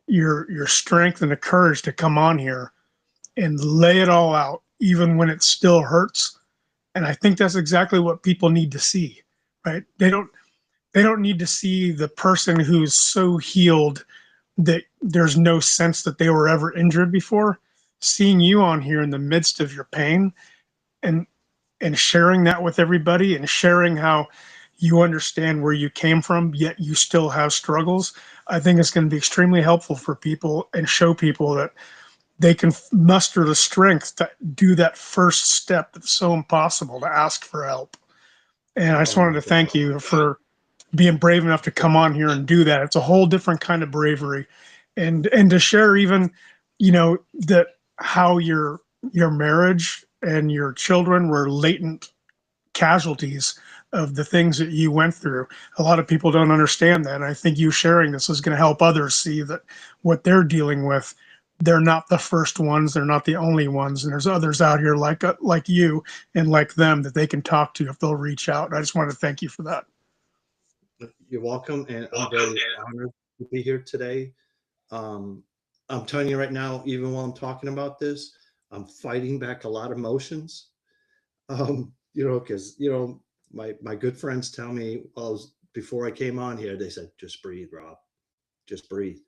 your strength and the courage to come on here and lay it all out, even when it still hurts. And I think that's exactly what people need to see, right? They don't need to see the person who's so healed that there's no sense that they were ever injured before. seeing you on here in the midst of your pain and sharing that with everybody and sharing how you understand where you came from, yet you still have struggles, I think it's going to be extremely helpful for people and show people that they can muster the strength to do that first step that's so impossible, to ask for help. And I just Oh wanted my to thank God. you for being brave enough to come on here and do that. It's a whole different kind of bravery, and to share even, that how your marriage and your children were latent casualties of the things that you went through. A lot of people don't understand that. And I think you sharing this is going to help others see that what they're dealing with, they're not the first ones, they're not the only ones, and there's others out here like you and like them that they can talk to if they'll reach out. I just want to thank you for that. You're welcome, and I'm very honored to be here today. Um, I'm telling you right now, even while I'm talking about this, I'm fighting back a lot of emotions. Because my good friends tell me, before I came on here, they said, "Just breathe, Rob. Just breathe."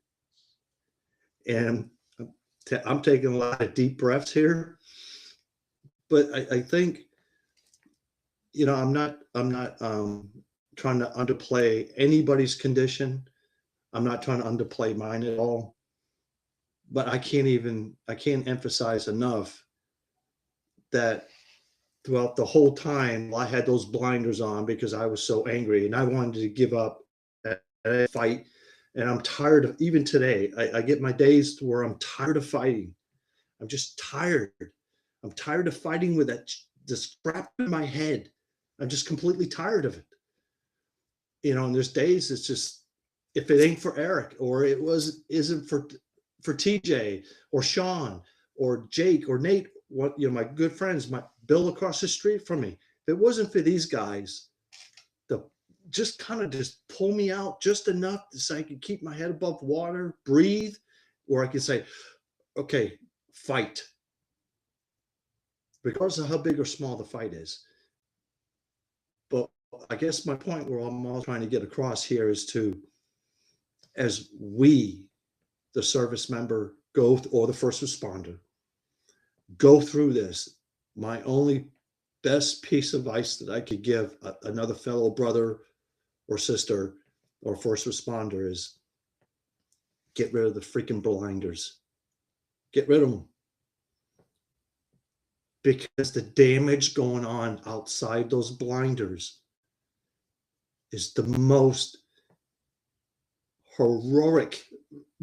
And I'm taking a lot of deep breaths here, but I think I'm not trying to underplay anybody's condition. I'm not trying to underplay mine at all. But I can't emphasize enough that throughout the whole time I had those blinders on because I was so angry and I wanted to give up a fight. And I'm tired of, even today, I get my days to where I'm tired of fighting. I'm just tired. I'm tired of fighting with this crap in my head. I'm just completely tired of it. And there's days it's just, if it ain't for Eric, or isn't for TJ or Sean or Jake or Nate, my good friends, my Bill across the street from me, if it wasn't for these guys to just kind of just pull me out just enough so I can keep my head above water, breathe, where I can say, okay, fight, regardless of how big or small the fight is. But I guess my point where I'm all trying to get across here is as we, the service member, or the first responder, go through this, my only best piece of advice that I could give another fellow brother or sister or first responder is get rid of the freaking blinders. Get rid of them. Because the damage going on outside those blinders is the most heroic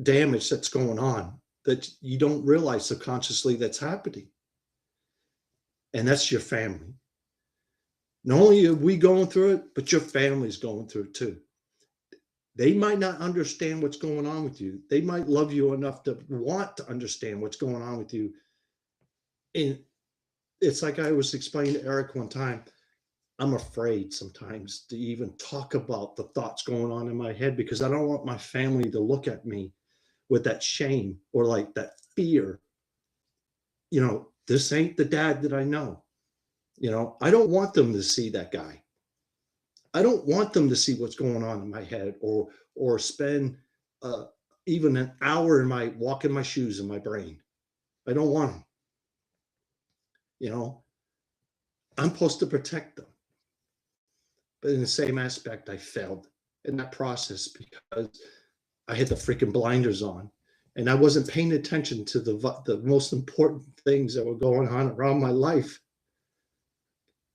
damage that's going on that you don't realize subconsciously that's happening. And that's your family. Not only are we going through it, but your family's going through it too. They might not understand what's going on with you. They might love you enough to want to understand what's going on with you. And it's like I was explaining to Eric one time, I'm afraid sometimes to even talk about the thoughts going on in my head because I don't want my family to look at me with that shame or like that fear. This ain't the dad that I know. I don't want them to see that guy. I don't want them to see what's going on in my head or spend even an hour walking my shoes in my brain. I don't want them. I'm supposed to protect them. But in the same aspect, I failed in that process because I had the freaking blinders on and I wasn't paying attention to the most important things that were going on around my life.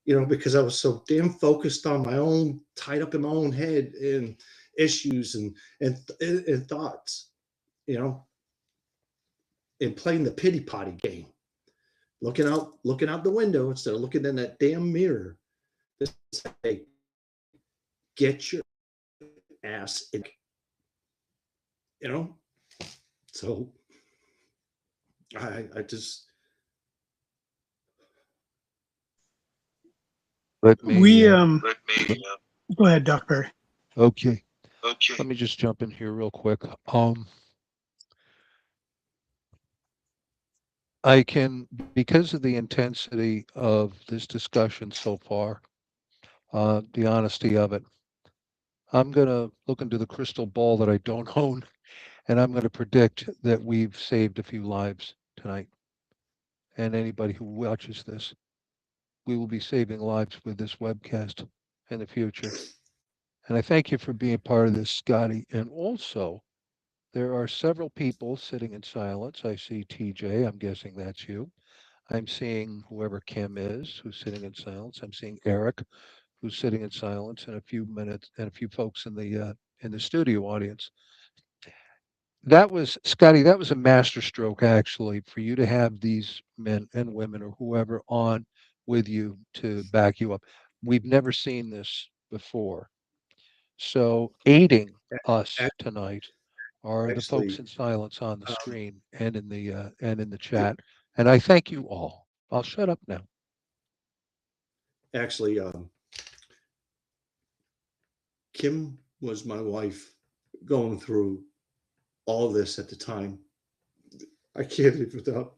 Because I was so damn focused on my own, tied up in my own head and issues and thoughts, and playing the pity potty game, looking out the window instead of looking in that damn mirror. To say, get your ass in, So I just. Let me, Go ahead, Doc Barry. okay. Let me just jump in here real quick. I can, because of the intensity of this discussion so far, the honesty of it, I'm going to look into the crystal ball that I don't own, and I'm going to predict that we've saved a few lives tonight. and anybody who watches this. We will be saving lives with this webcast in the future. And I thank you for being part of this, Scotty. And also, there are several people sitting in silence. I see TJ, I'm guessing that's you. I'm seeing whoever Kim is, who's sitting in silence. I'm seeing Eric, who's sitting in silence, and a few minutes, and a few folks in the studio audience. That was Scotty. That was a master stroke, actually, for you to have these men and women or whoever on with you to back you up. We've never seen this before. So aiding us Ac- tonight are the folks Actually, in silence on the um, screen and in the chat. And I thank you all. I'll shut up now. actually, Kim was my wife going through all this at the time. I can't live without.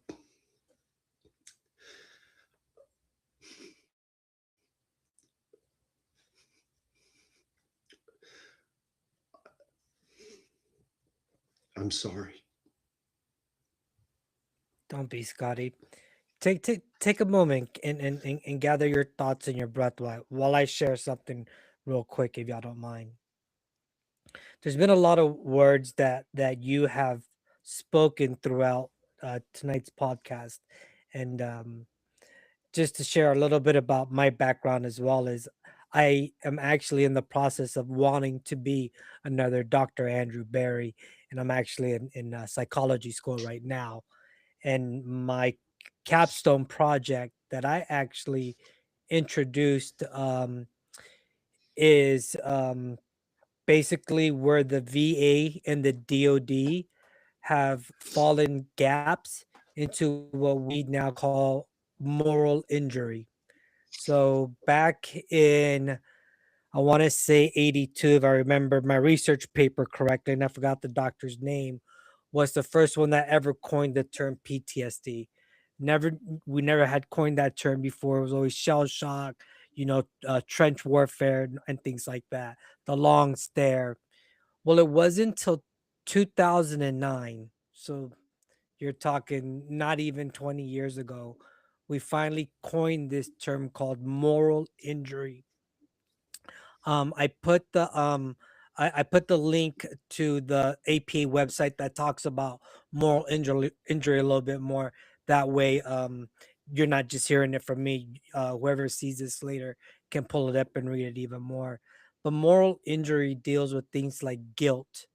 I'm sorry. Don't be, Scotty. Take a moment and gather your thoughts and your breath while I share something real quick, if y'all don't mind. There's been a lot of words that you have spoken throughout tonight's podcast, and just to share a little bit about my background as well, as I am actually in the process of wanting to be another Dr. Andrew Barry, and I'm actually in psychology school right now. And my capstone project that I actually introduced is basically where the VA and the DoD have fallen gaps into what we now call moral injury. So back in, I want to say 82, if I remember my research paper correctly, and I forgot the doctor's name, was the first one that ever coined the term PTSD. Never, we never had coined that term before. It was always shell shock, trench warfare and things like that. The long stare. Well, it wasn't until 2009. So you're talking not even 20 years ago. We finally coined this term called moral injury. I put I put the link to the APA website that talks about moral injury a little bit more. That way, you're not just hearing it from me. Whoever sees this later can pull it up and read it even more. But moral injury deals with things like guilt,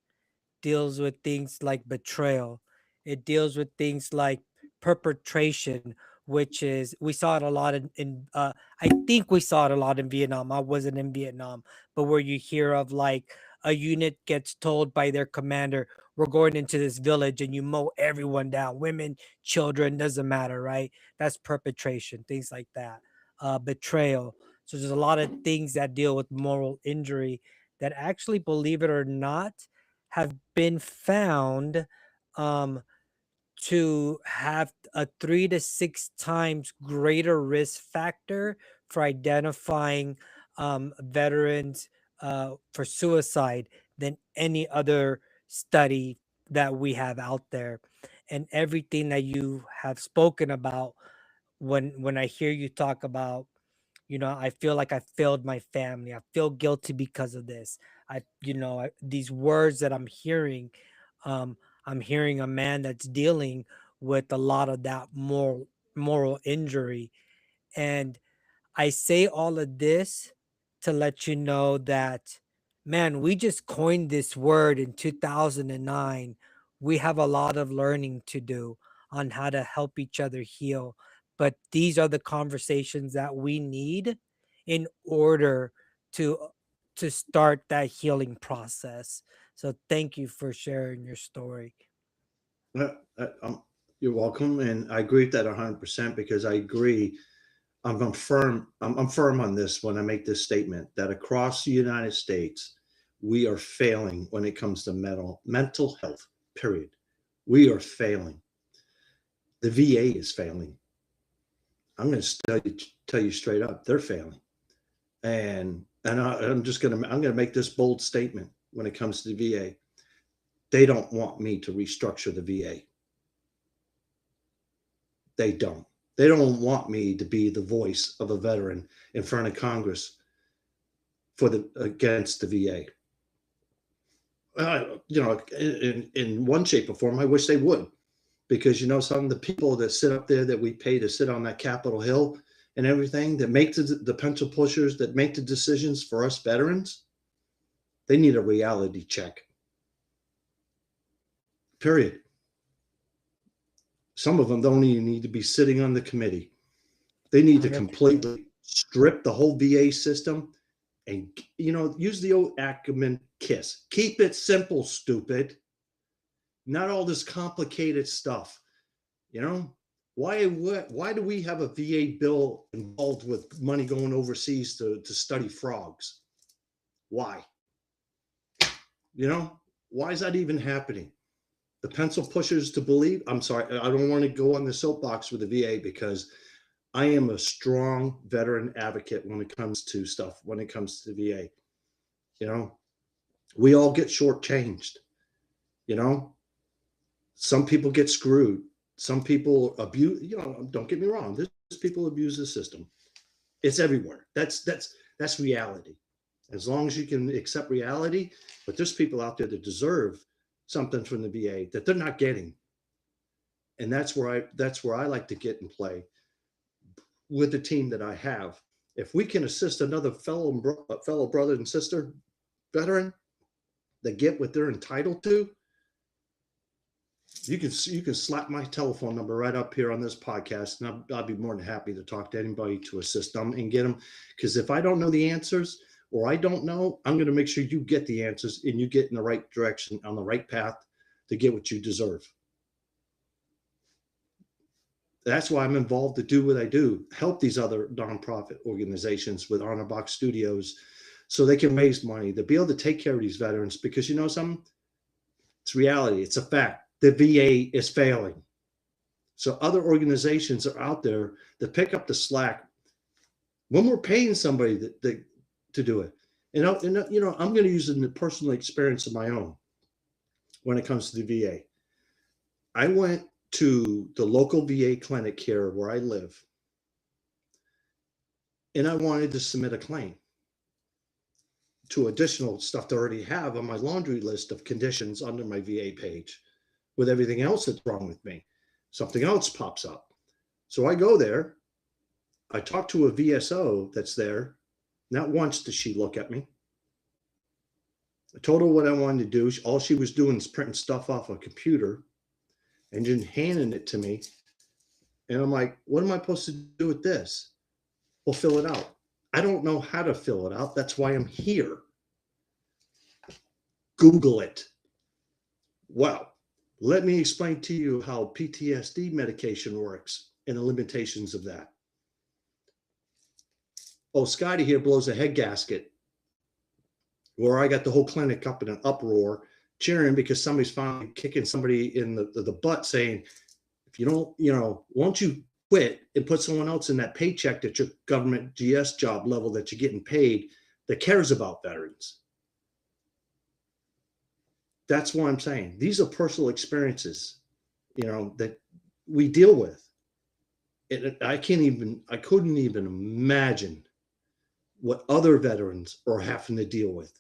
deals with things like betrayal. It deals with things like perpetration, which is we saw it a lot in I think we saw it a lot in Vietnam. I wasn't in Vietnam, but where you hear of like a unit gets told by their commander, we're going into this village and you mow everyone down, women, children, doesn't matter, right? That's perpetration, things like that. Betrayal. So there's a lot of things that deal with moral injury that actually, believe it or not, have been found um, to have a 3 to 6 times greater risk factor for identifying veterans for suicide than any other study that we have out there. And everything that you have spoken about, when I hear you talk about, I feel like I failed my family. I feel guilty because of this. These words that um, I'm hearing a man that's dealing with a lot of that moral injury. And I say all of this to let you know that, man, we just coined this word in 2009. We have a lot of learning to do on how to help each other heal. But these are the conversations that we need in order to to start that healing process. So thank you for sharing your story. Uh, you're welcome, and I agree with that 100% because I agree. I'm firm. I'm firm on this when I make this statement that across the United States, we are failing when it comes to mental health. Period. We are failing. The VA is failing. I'm going to tell you straight up, they're failing. I'm going to make this bold statement when it comes to the VA. They don't want me to restructure the VA. They don't. They don't want me to be the voice of a veteran in front of Congress for against the VA. In one shape or form, I wish they would, because some of the people that sit up there that we pay to sit on that Capitol Hill and everything, that make the pencil pushers, that make the decisions for us veterans, they need a reality check. Period. Some of them don't even need to be sitting on the committee. They need to completely strip the whole VA system and, use the old Ackerman KISS. Keep it simple, stupid. Not all this complicated stuff. Why do we have a VA bill involved with money going overseas to study frogs? Why? Why is that even happening? The pencil pushers to believe, I'm sorry, I don't want to go on the soapbox with the VA, because I am a strong veteran advocate when it comes to stuff, when it comes to the VA. We all get shortchanged. Some people get screwed. Some people abuse, don't get me wrong. There's people abuse the system. It's everywhere. That's reality. As long as you can accept reality, but there's people out there that deserve something from the VA that they're not getting. And that's where I like to get and play with the team that I have. If we can assist another fellow brother and sister veteran that get what they're entitled to, you can slap my telephone number right up here on this podcast, and I'll be more than happy to talk to anybody to assist them and get them. Because if I don't know the answers, or I don't know, I'm going to make sure you get the answers and you get in the right direction, on the right path to get what you deserve. That's why I'm involved to do what I do, help these other nonprofit organizations with Honor Box Studios so they can raise money to be able to take care of these veterans, because something? It's reality. It's a fact. The VA is failing. So other organizations are out there to pick up the slack when we're paying somebody to do it. And I'm going to use a personal experience of my own when it comes to the VA. I went to the local VA clinic here where I live, and I wanted to submit a claim to additional stuff to already have on my laundry list of conditions under my VA page with everything else that's wrong with me. Something else pops up. So I go there. I talk to a VSO that's there. Not once did she look at me. I told her what I wanted to do. All she was doing is printing stuff off a computer and then handing it to me. And I'm like, what am I supposed to do with this? Well, fill it out. I don't know how to fill it out. That's why I'm here. Google it. Well, let me explain to you how PTSD medication works and the limitations of that. Oh, Scotty here blows a head gasket, where I got the whole clinic up in an uproar, cheering because somebody's finally kicking somebody in the butt, saying, if you don't, won't you quit and put someone else in that paycheck at your government GS job level that you're getting paid, that cares about veterans? That's what I'm saying. These are personal experiences, that we deal with. I couldn't even imagine what other veterans are having to deal with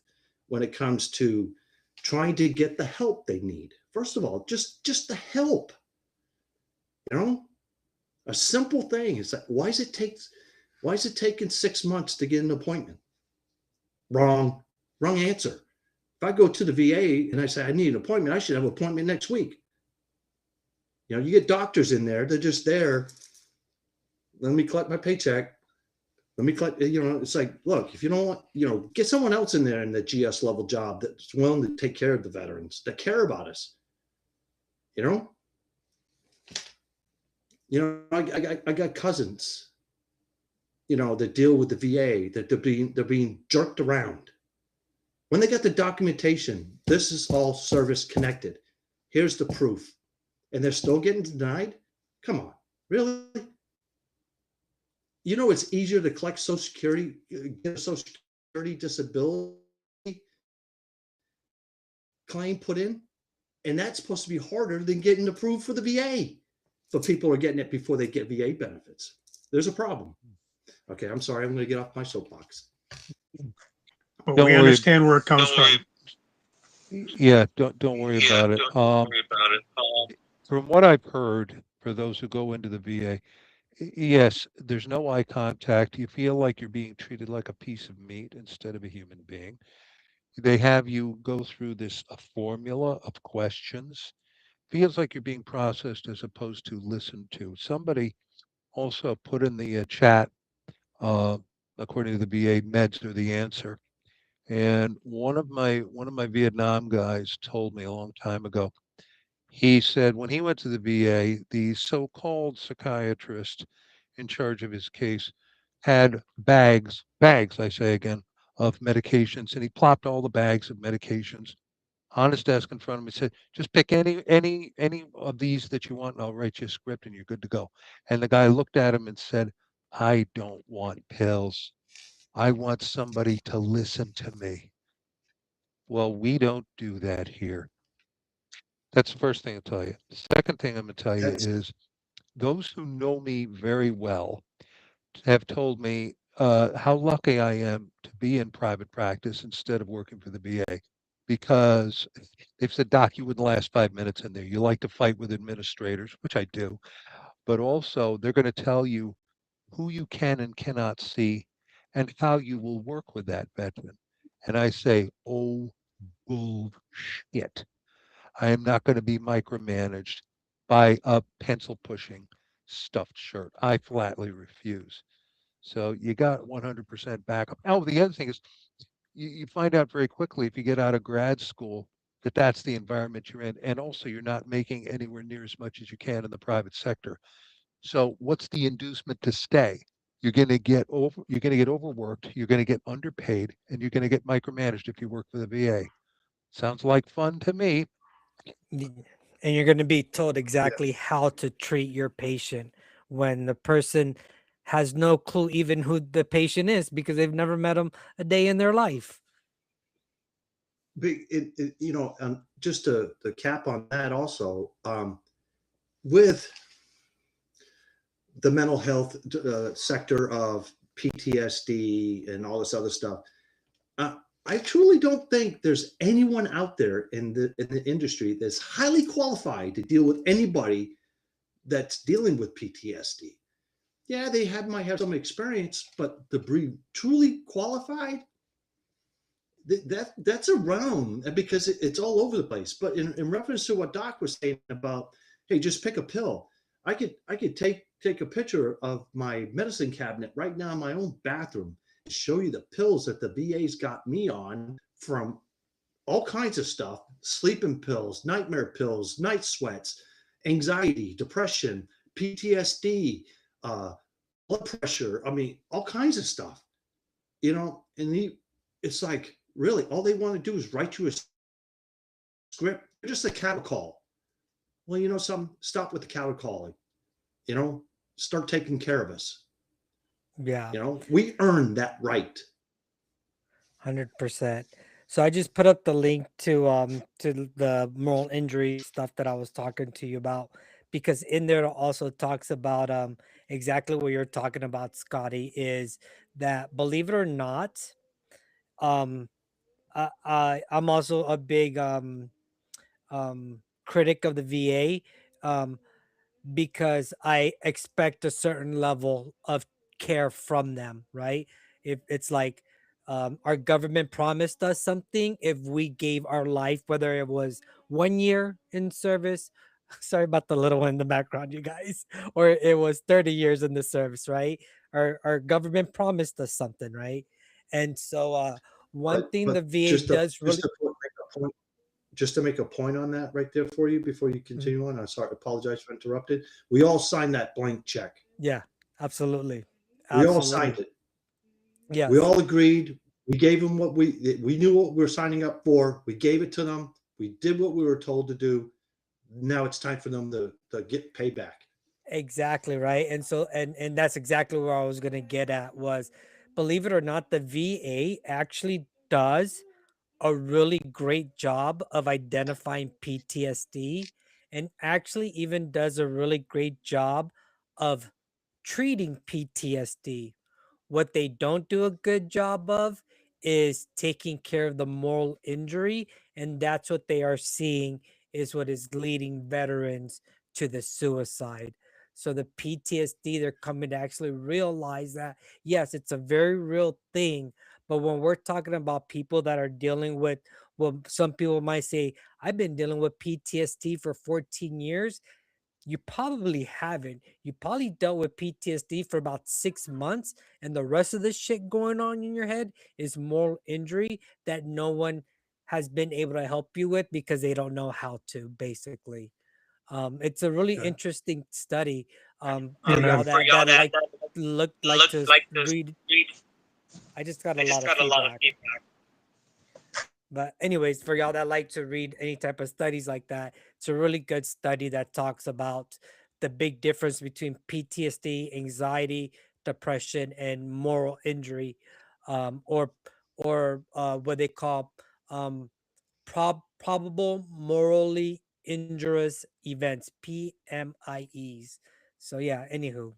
when it comes to trying to get the help they need. First of all, just the help. A simple thing is that why is it taking 6 months to get an appointment? Wrong answer. If I go to the VA and I say I need an appointment, I should have an appointment next week. You get doctors in there, they're just there. Let me collect my paycheck. Let me collect, it's like, look, if you don't want, get someone else in there in the GS level job that's willing to take care of the veterans, that care about us. I got cousins, that deal with the VA, that they're being jerked around. When they got the documentation, this is all service connected. Here's the proof. And they're still getting denied? Come on, really? It's easier to collect Social Security, get a Social Security disability claim put in, and that's supposed to be harder than getting approved for the VA. but people are getting it before they get VA benefits. There's a problem. Okay, I'm sorry. I'm going to get off my soapbox. But Don't we worry. understand where it comes from. Yeah, don't worry about it. From what I've heard, for those who go into the VA, yes, there's no eye contact. You feel like you're being treated like a piece of meat instead of a human being. They have you go through this a formula of questions. Feels like you're being processed as opposed to listened to. Somebody also put in the chat, uh, according to the VA, meds are the answer. And one of my Vietnam guys told me a long time ago. He said when he went to the VA, the so-called psychiatrist in charge of his case had bags, I say again, of medications, and he plopped all the bags of medications on his desk in front of him. He said, "Just pick any of these that you want, and I'll write you a script, and you're good to go." And the guy looked at him and said, "I don't want pills. I want somebody to listen to me." Well, we don't do that here. That's the first thing I'll tell you. The second thing I'm going to tell you That's is those who know me very well have told me how lucky I am to be in private practice instead of working for the VA. Because they've said, "Doc, you wouldn't last 5 minutes in there. You like to fight with administrators," which I do. But also, they're going to tell you who you can and cannot see and how you will work with that veteran. And I say, oh, bullshit. I am not going to be micromanaged by a pencil pushing stuffed shirt. I flatly refuse. So you got 100% backup. Oh, the other thing is you find out very quickly if you get out of grad school that that's the environment you're in. And also you're not making anywhere near as much as you can in the private sector. So what's the inducement to stay? You're going to get overworked, you're going to get underpaid, and you're going to get micromanaged if you work for the VA. Sounds like fun to me. And you're going to be told exactly how to treat your patient when the person has no clue even who the patient is because they've never met him a day in their life. Just to cap on that also, with the mental health sector of PTSD and all this other stuff, I truly don't think there's anyone out there in the industry that's highly qualified to deal with anybody that's dealing with PTSD. Yeah, might have some experience, but to be truly qualified, that's a realm because it's all over the place. But in reference to what Doc was saying about, hey, just pick a pill. I could take a picture of my medicine cabinet right now in my own bathroom and show you the pills that the VA's got me on, from all kinds of stuff: sleeping pills, nightmare pills, night sweats, anxiety, depression, PTSD, blood pressure. I mean, all kinds of stuff, and it's like, really, all they want to do is write you a script. They're just a cattle call. Well, stop with the cattle calling. Start taking care of us. Yeah. We earn that right. 100%. So I just put up the link to the moral injury stuff that I was talking to you about, because in there it also talks about exactly what you're talking about, Scotty, is that, believe it or not, um I'm also a big critic of the VA, because I expect a certain level of care from them, right? If it's like, our government promised us something, if we gave our life, whether it was 1 year in service, sorry about the little one in the background, you guys, or it was 30 years in the service, right? Our government promised us something, right? And so one thing the VA does really, just to make a point on that right there for you before you continue on. I'm sorry, apologize for interrupted. We all signed that blank check. yeah, absolutely. We all signed it. Yes. We all agreed. We gave them what we knew what we were signing up for. We gave it to them. We did what we were told to do. Now it's time for them to get payback. Exactly, right. And so and that's exactly where I was going to get at was, believe it or not, the VA actually does a really great job of identifying PTSD and actually even does a really great job of treating PTSD. What they don't do a good job of is taking care of the moral injury, and that's what they are seeing is what is leading veterans to the suicide. So the PTSD, they're coming to actually realize that yes, it's a very real thing. But when we're talking about people that are dealing with, well, some people might say, I've been dealing with PTSD for 14 years. You probably haven't. You probably dealt with PTSD for about 6 months, and the rest of the shit going on in your head is moral injury that no one has been able to help you with because they don't know how to, basically. It's a really Yeah. interesting study. For Amen. y'all that like look like to read. I just got a lot of feedback. But anyways, for y'all that like to read any type of studies like that, it's a really good study that talks about the big difference between PTSD, anxiety, depression, and moral injury, or what they call um, probable morally injurious events (PMIEs). So yeah, anywho,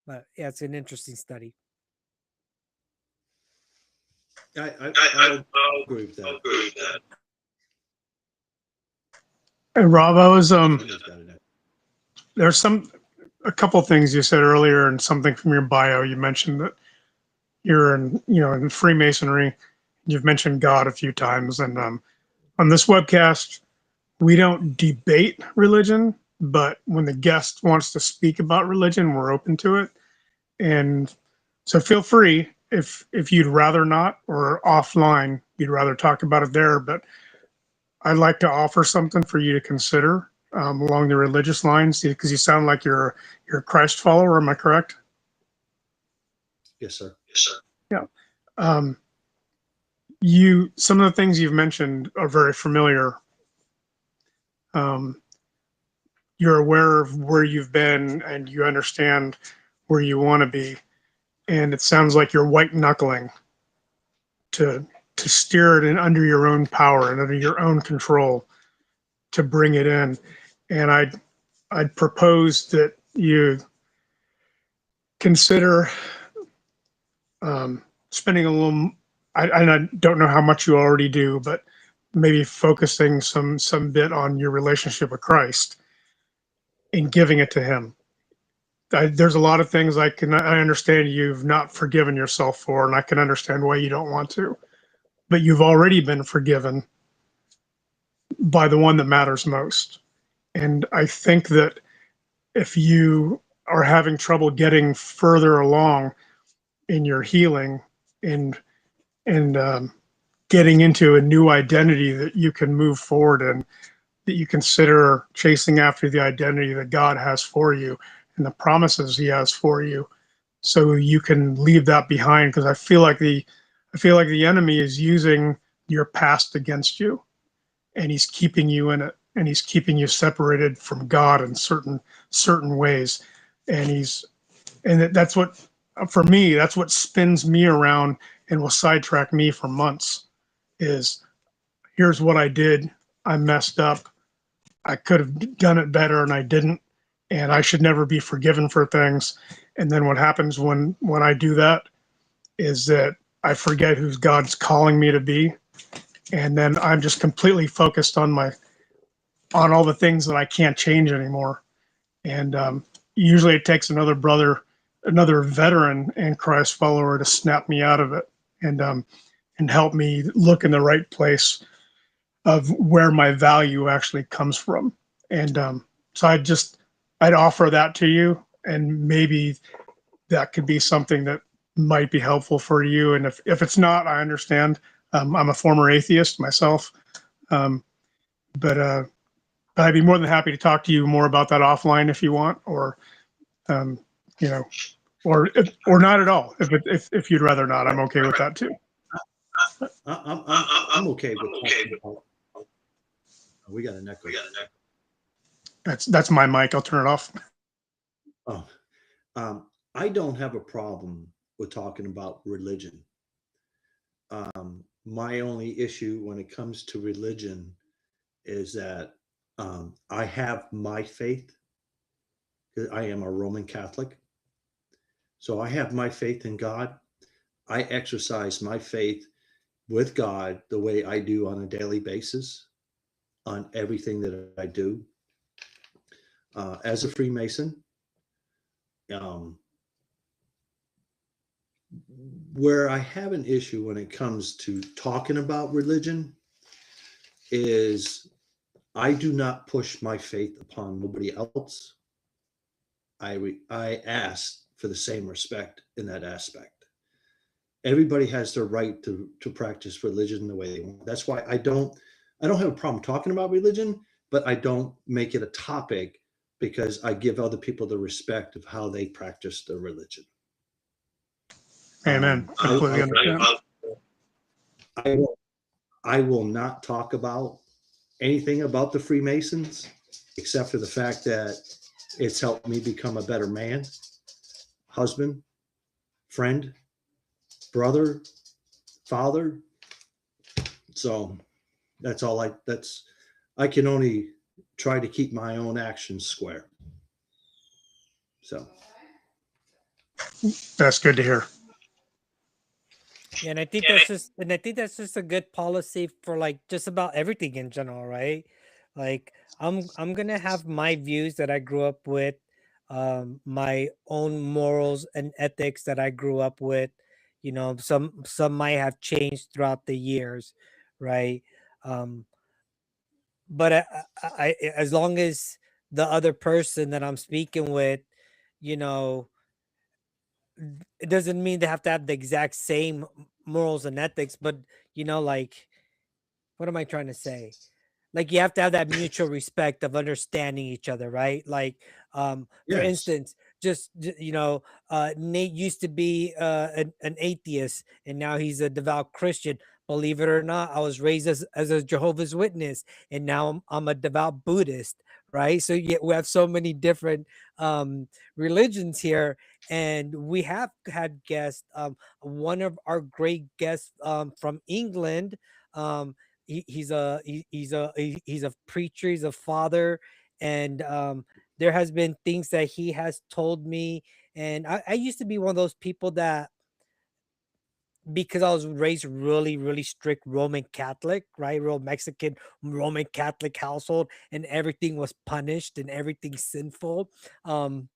but yeah, it's an interesting study. I'll agree with that. Hey, Rob, I was Somebody's got it. there's a couple things you said earlier and something from your bio. You mentioned that you're in Freemasonry. You've mentioned God a few times, and on this webcast, we don't debate religion, but when the guest wants to speak about religion, we're open to it. And so feel free if you'd rather not, or offline you'd rather talk about it there. But I'd like to offer something for you to consider along the religious lines because you sound like you're a Christ follower. Am I correct? Yes, sir. Yeah. Um, you some of the things you've mentioned are very familiar. Um, you're aware of where you've been and you understand where you want to be, and it sounds like you're white knuckling to steer it in under your own power and under your own control to bring it in. And I'd propose that you consider spending a little. I don't know how much you already do, but maybe focusing some bit on your relationship with Christ and giving it to Him. There's a lot of things I understand you've not forgiven yourself for, and I can understand why you don't want to. But you've already been forgiven by the one that matters most. And I think that if you are having trouble getting further along in your healing and and getting into a new identity that you can move forward in, that you consider chasing after the identity that God has for you and the promises He has for you, so you can leave that behind. Because I feel like the enemy is using your past against you, and he's keeping you in it, and he's keeping you separated from God in certain ways, and that's what, for me, that's what spins me around and will sidetrack me for months. Is here's what I did. I messed up. I could have done it better and I didn't. And I should never be forgiven for things. And then what happens when I do that is that I forget who God's calling me to be. And then I'm just completely focused on all the things that I can't change anymore. And usually it takes another brother, another veteran and Christ follower to snap me out of it and help me look in the right place of where my value actually comes from. And so I'd offer that to you, and maybe that could be something that might be helpful for you. And if it's not, I understand. I'm a former atheist myself, um, but I'd be more than happy to talk to you more about that offline if you want, or um, you know, or not at all. If you'd rather not, I'm okay with that too. I'm okay with talking about. We got an echo. That's my mic. I'll turn it off. Oh, I don't have a problem with talking about religion. My only issue when it comes to religion is that I have my faith. I am a Roman Catholic. So I have my faith in God. I exercise my faith with God the way I do on a daily basis on everything that I do. As a Freemason, um, where I have an issue when it comes to talking about religion is I do not push my faith upon nobody else. I ask for the same respect in that aspect. Everybody has their right to practice religion the way they want. That's why I don't have a problem talking about religion, but I don't make it a topic because I give other people the respect of how they practice their religion. Amen. Completely understand. I will not talk about anything about the Freemasons except for the fact that it's helped me become a better man, husband, friend, brother, father. So that's all I can only try to keep my own actions square. So That's good to hear. Yeah, and I think that's just a good policy for like just about everything in general, right? Like I'm gonna have my views that I grew up with, my own morals and ethics that I grew up with. You know, some might have changed throughout the years, right? Um, but as long as the other person that I'm speaking with, you know, it doesn't mean they have to have the exact same morals and ethics, but you know, like, what am I trying to say? Like, you have to have that mutual respect of understanding each other, right? Like, for yes, instance, you know, Nate used to be an atheist, and now he's a devout Christian. Believe it or not, I was raised as a Jehovah's Witness, and now I'm a devout Buddhist, right? So yeah, we have so many different religions here, and we have had guests. One of our great guests from England. He's a preacher, he's a father, and there has been things that he has told me. And I used to be one of those people that, because I was raised really, really strict Roman Catholic, right? Real Mexican Roman Catholic household, and everything was punished and everything sinful. Um,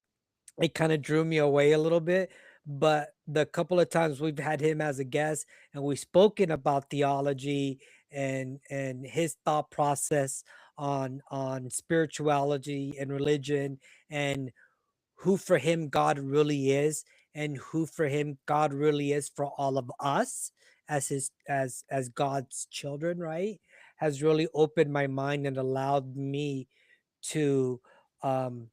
it kind of drew me away a little bit. But the couple of times we've had him as a guest and we've spoken about theology and his thought process on spirituality and religion, and who for him God really is, and who for him God really is for all of us as his as God's children, right? Has really opened my mind and allowed me to um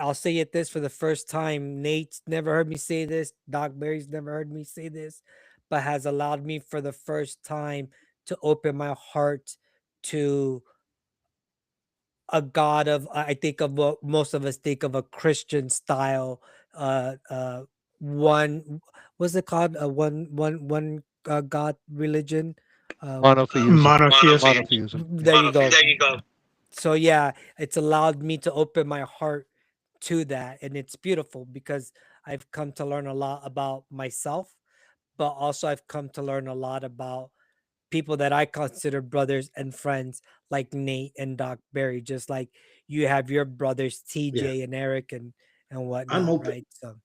I'll say it this for the first time. Nate's never heard me say this. Doc Barry's never heard me say this, but has allowed me for the first time to open my heart to a God of, I think of what most of us think of, a Christian style, one, what's it called? One God religion. Monotheism. Monotheist. Monotheism. Yeah. There you go. There you go. So yeah, it's allowed me to open my heart to that, and it's beautiful because I've come to learn a lot about myself, but also I've come to learn a lot about people that I consider brothers and friends, like Nate and Doc Barry, just like you have your brothers yeah. TJ and Eric and I'm whatnot, open. right? So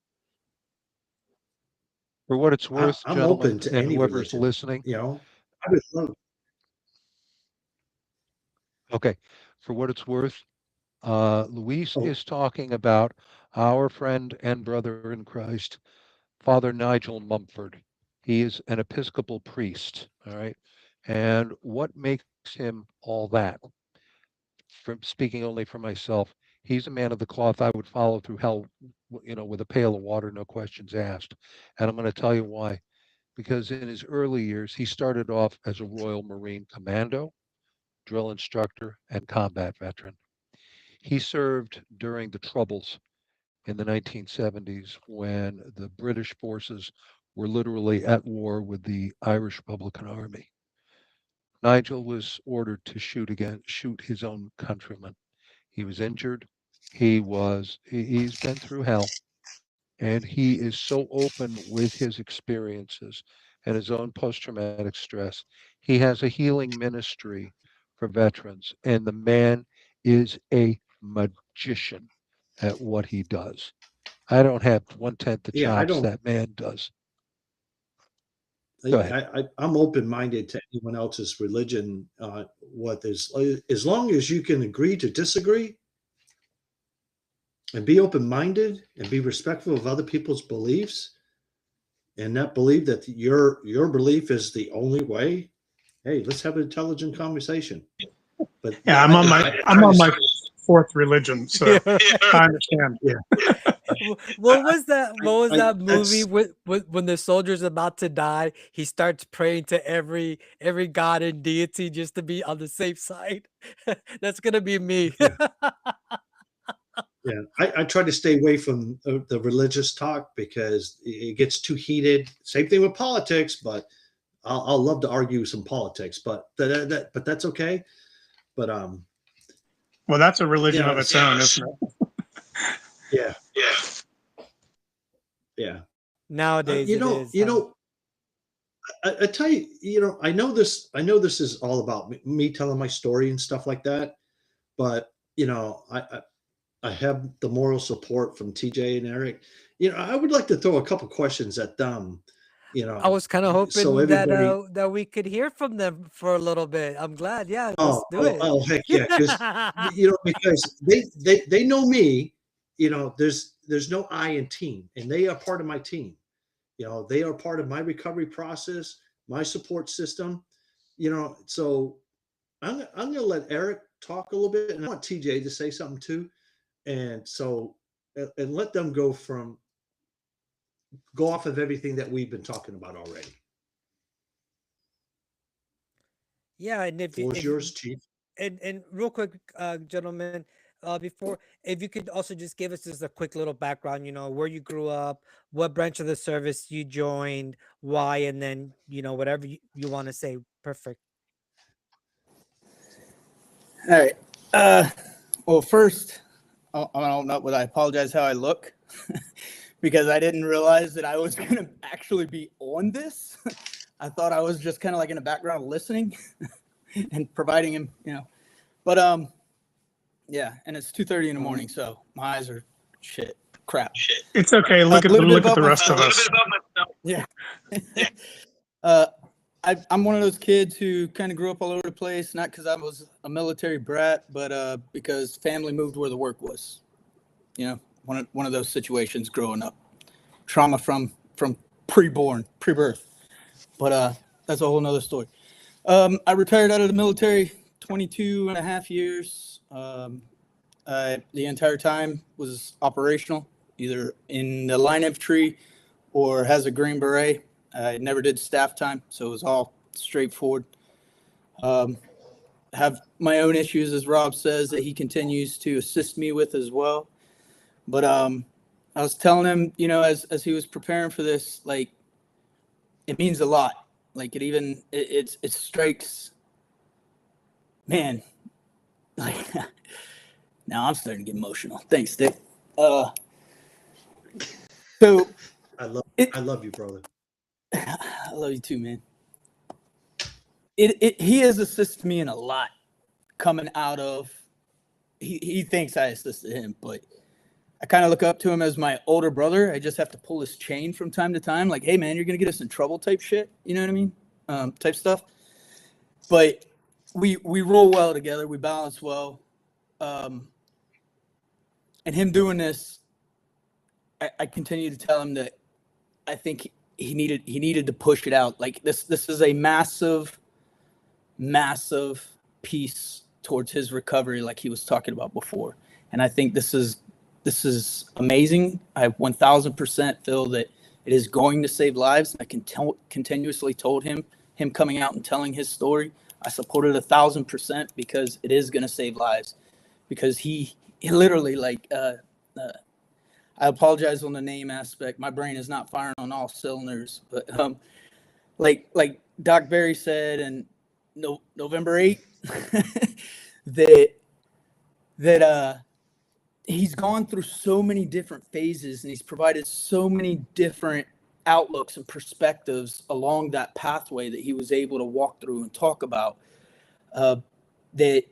For what it's worth, I'm gentlemen, open to and any whoever's religion. listening, You know, I would love. okay, for what it's worth, Luis Oh, is talking about our friend and brother in Christ, Father Nigel Mumford. He is an Episcopal priest, all right? And what makes him all that? From speaking only for myself, he's a man of the cloth I would follow through hell, with a pail of water, no questions asked. And I'm going to tell you why. Because in his early years, he started off as a Royal Marine commando, drill instructor, and combat veteran. He served during the Troubles in the 1970s when the British forces were literally at war with the Irish Republican Army. Nigel was ordered to shoot his own countrymen. He was injured. He's been through hell, and he is so open with his experiences and his own post-traumatic stress. He has a healing ministry for veterans, and the man is a magician at what he does. I don't have 1/10 the Yeah, I chops don't. that man does. Go ahead. I'm open-minded to anyone else's religion. As long as you can agree to disagree and be open-minded and be respectful of other people's beliefs, and not believe that your belief is the only way. Hey, let's have an intelligent conversation. But Yeah, I'm on my fourth religion, so I understand. Yeah. What was that movie that's- with when the soldier's about to die? He starts praying to every god and deity just to be on the safe side. That's gonna be me. Yeah, I try to stay away from the religious talk because it gets too heated. Same thing with politics, but I'll love to argue some politics, but but that's okay. But Well, that's a religion Yeah, of its own, isn't it? yeah. Nowadays, You know, I tell you, I know this is all about me telling my story and stuff like that, but I have the moral support from TJ and Eric. I would like to throw a couple questions at them. I was kind of hoping so everybody. that we could hear from them for a little bit. I'm glad. Yeah, let's Oh, do it. oh, heck yeah! Because they know me. There's no I in team, and they are part of my team. They are part of my recovery process, my support system. So I'm gonna let Eric talk a little bit, and I want TJ to say something too. And so, and let them go off of everything that we've been talking about already. Yeah, and Floor's yours, Chief. and real quick, gentlemen, before, if you could also just give us just a quick little background, where you grew up, what branch of the service you joined, why, and then whatever you want to say. Perfect. All right. Well, first, I don't know, but I apologize how I look because I didn't realize that I was going to actually be on this. I thought I was just kind of like in the background listening and providing him, but yeah, and it's 2:30 in the morning, so my eyes are crap. It's okay. Look at the rest of us. Yeah. I'm one of those kids who kind of grew up all over the place, not because I was a military brat, but because family moved where the work was. One of those situations growing up. Trauma from pre-birth. But that's a whole nother story. I retired out of the military 22 and a half years. The entire time was operational, either in the line infantry or as a Green Beret. I never did staff time, so it was all straightforward. Have my own issues, as Rob says, that he continues to assist me with as well. But I was telling him, as he was preparing for this, like, it means a lot. Like, it strikes, man. Like, now I'm starting to get emotional. Thanks, Dick. So I love you, brother. I love you too, man. He has assisted me in a lot coming out of, he thinks I assisted him, but I kind of look up to him as my older brother. I just have to pull his chain from time to time. Like, hey man, you're going to get us in trouble type shit. You know what I mean? Type stuff. But we roll well together. We balance well. And him doing this, I continue to tell him that I think he needed to push it out. Like this is a massive piece towards his recovery, like he was talking about before. And I think this is amazing. I 1000% feel that it is going to save lives. I continuously told him coming out and telling his story, I supported 1000% because it is going to save lives. Because he literally, like, I apologize on the name aspect. My brain is not firing on all cylinders, but like Doc Barry said, and November 8th, that he's gone through so many different phases and he's provided so many different outlooks and perspectives along that pathway that he was able to walk through and talk about, that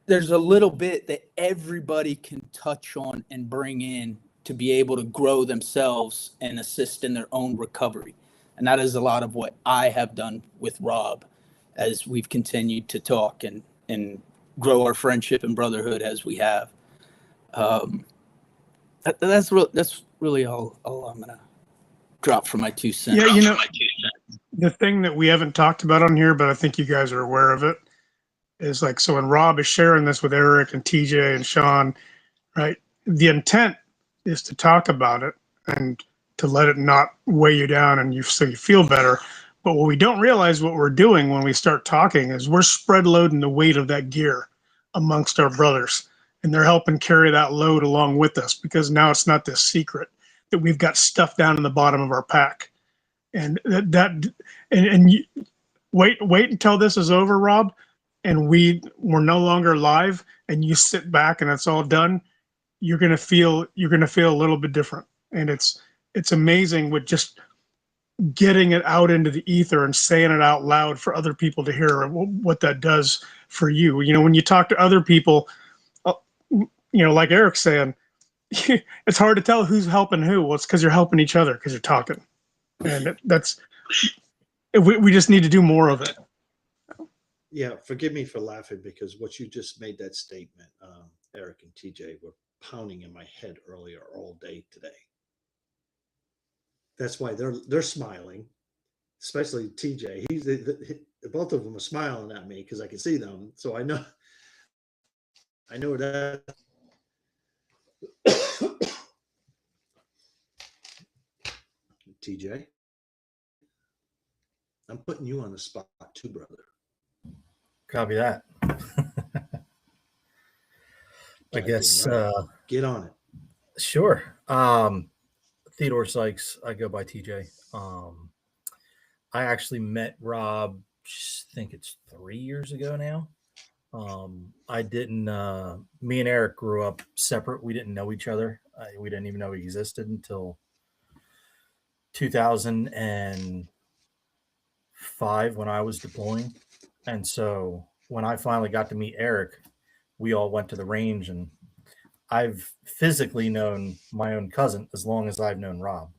there's a little bit that everybody can touch on and bring in to be able to grow themselves and assist in their own recovery. And that is a lot of what I have done with Rob as we've continued to talk and grow our friendship and brotherhood as we have. That's really all I'm gonna drop for my 2 cents. Yeah, the thing that we haven't talked about on here, but I think you guys are aware of it, is like, so when Rob is sharing this with Eric and TJ and Sean, right? The intent is to talk about it and to let it not weigh you down and so you feel better. But what we don't realize what we're doing when we start talking is we're spread loading the weight of that gear amongst our brothers. And they're helping carry that load along with us, because now it's not this secret that we've got stuff down in the bottom of our pack. And wait until this is over, Rob, and we're no longer live, and you sit back and it's all done. You're gonna feel a little bit different, and it's amazing with just getting it out into the ether and saying it out loud for other people to hear what that does for you. You know, when you talk to other people, like Eric's saying, it's hard to tell who's helping who. Well, it's because you're helping each other because you're talking, and we just need to do more of it. Yeah, forgive me for laughing because what you just made that statement, Eric and TJ were pounding in my head earlier all day today. That's why they're smiling, especially TJ. Both of them are smiling at me because I can see them. So I know that. TJ, I'm putting you on the spot too, brother. Copy that. I guess right. Get on it. Sure. Theodore Sykes, I go by TJ. I actually met Rob, I think it's 3 years ago now. I didn't, me and Eric grew up separate. We didn't know each other. We didn't even know he existed until 2005 when I was deploying. And so when I finally got to meet Eric, we all went to the range, and I've physically known my own cousin as long as I've known Rob.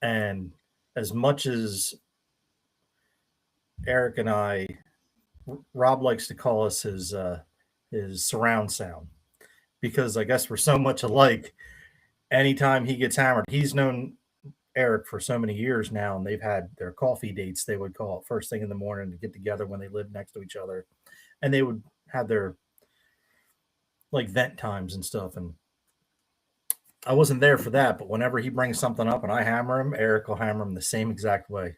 And as much as Eric and Rob likes to call us his surround sound, because I guess we're so much alike. Anytime he gets hammered, he's known Eric for so many years now, and they've had their coffee dates. They would call it first thing in the morning to get together when they lived next to each other, and they would have their like vent times and stuff. And I wasn't there for that, but whenever he brings something up and I hammer him, Eric will hammer him the same exact way.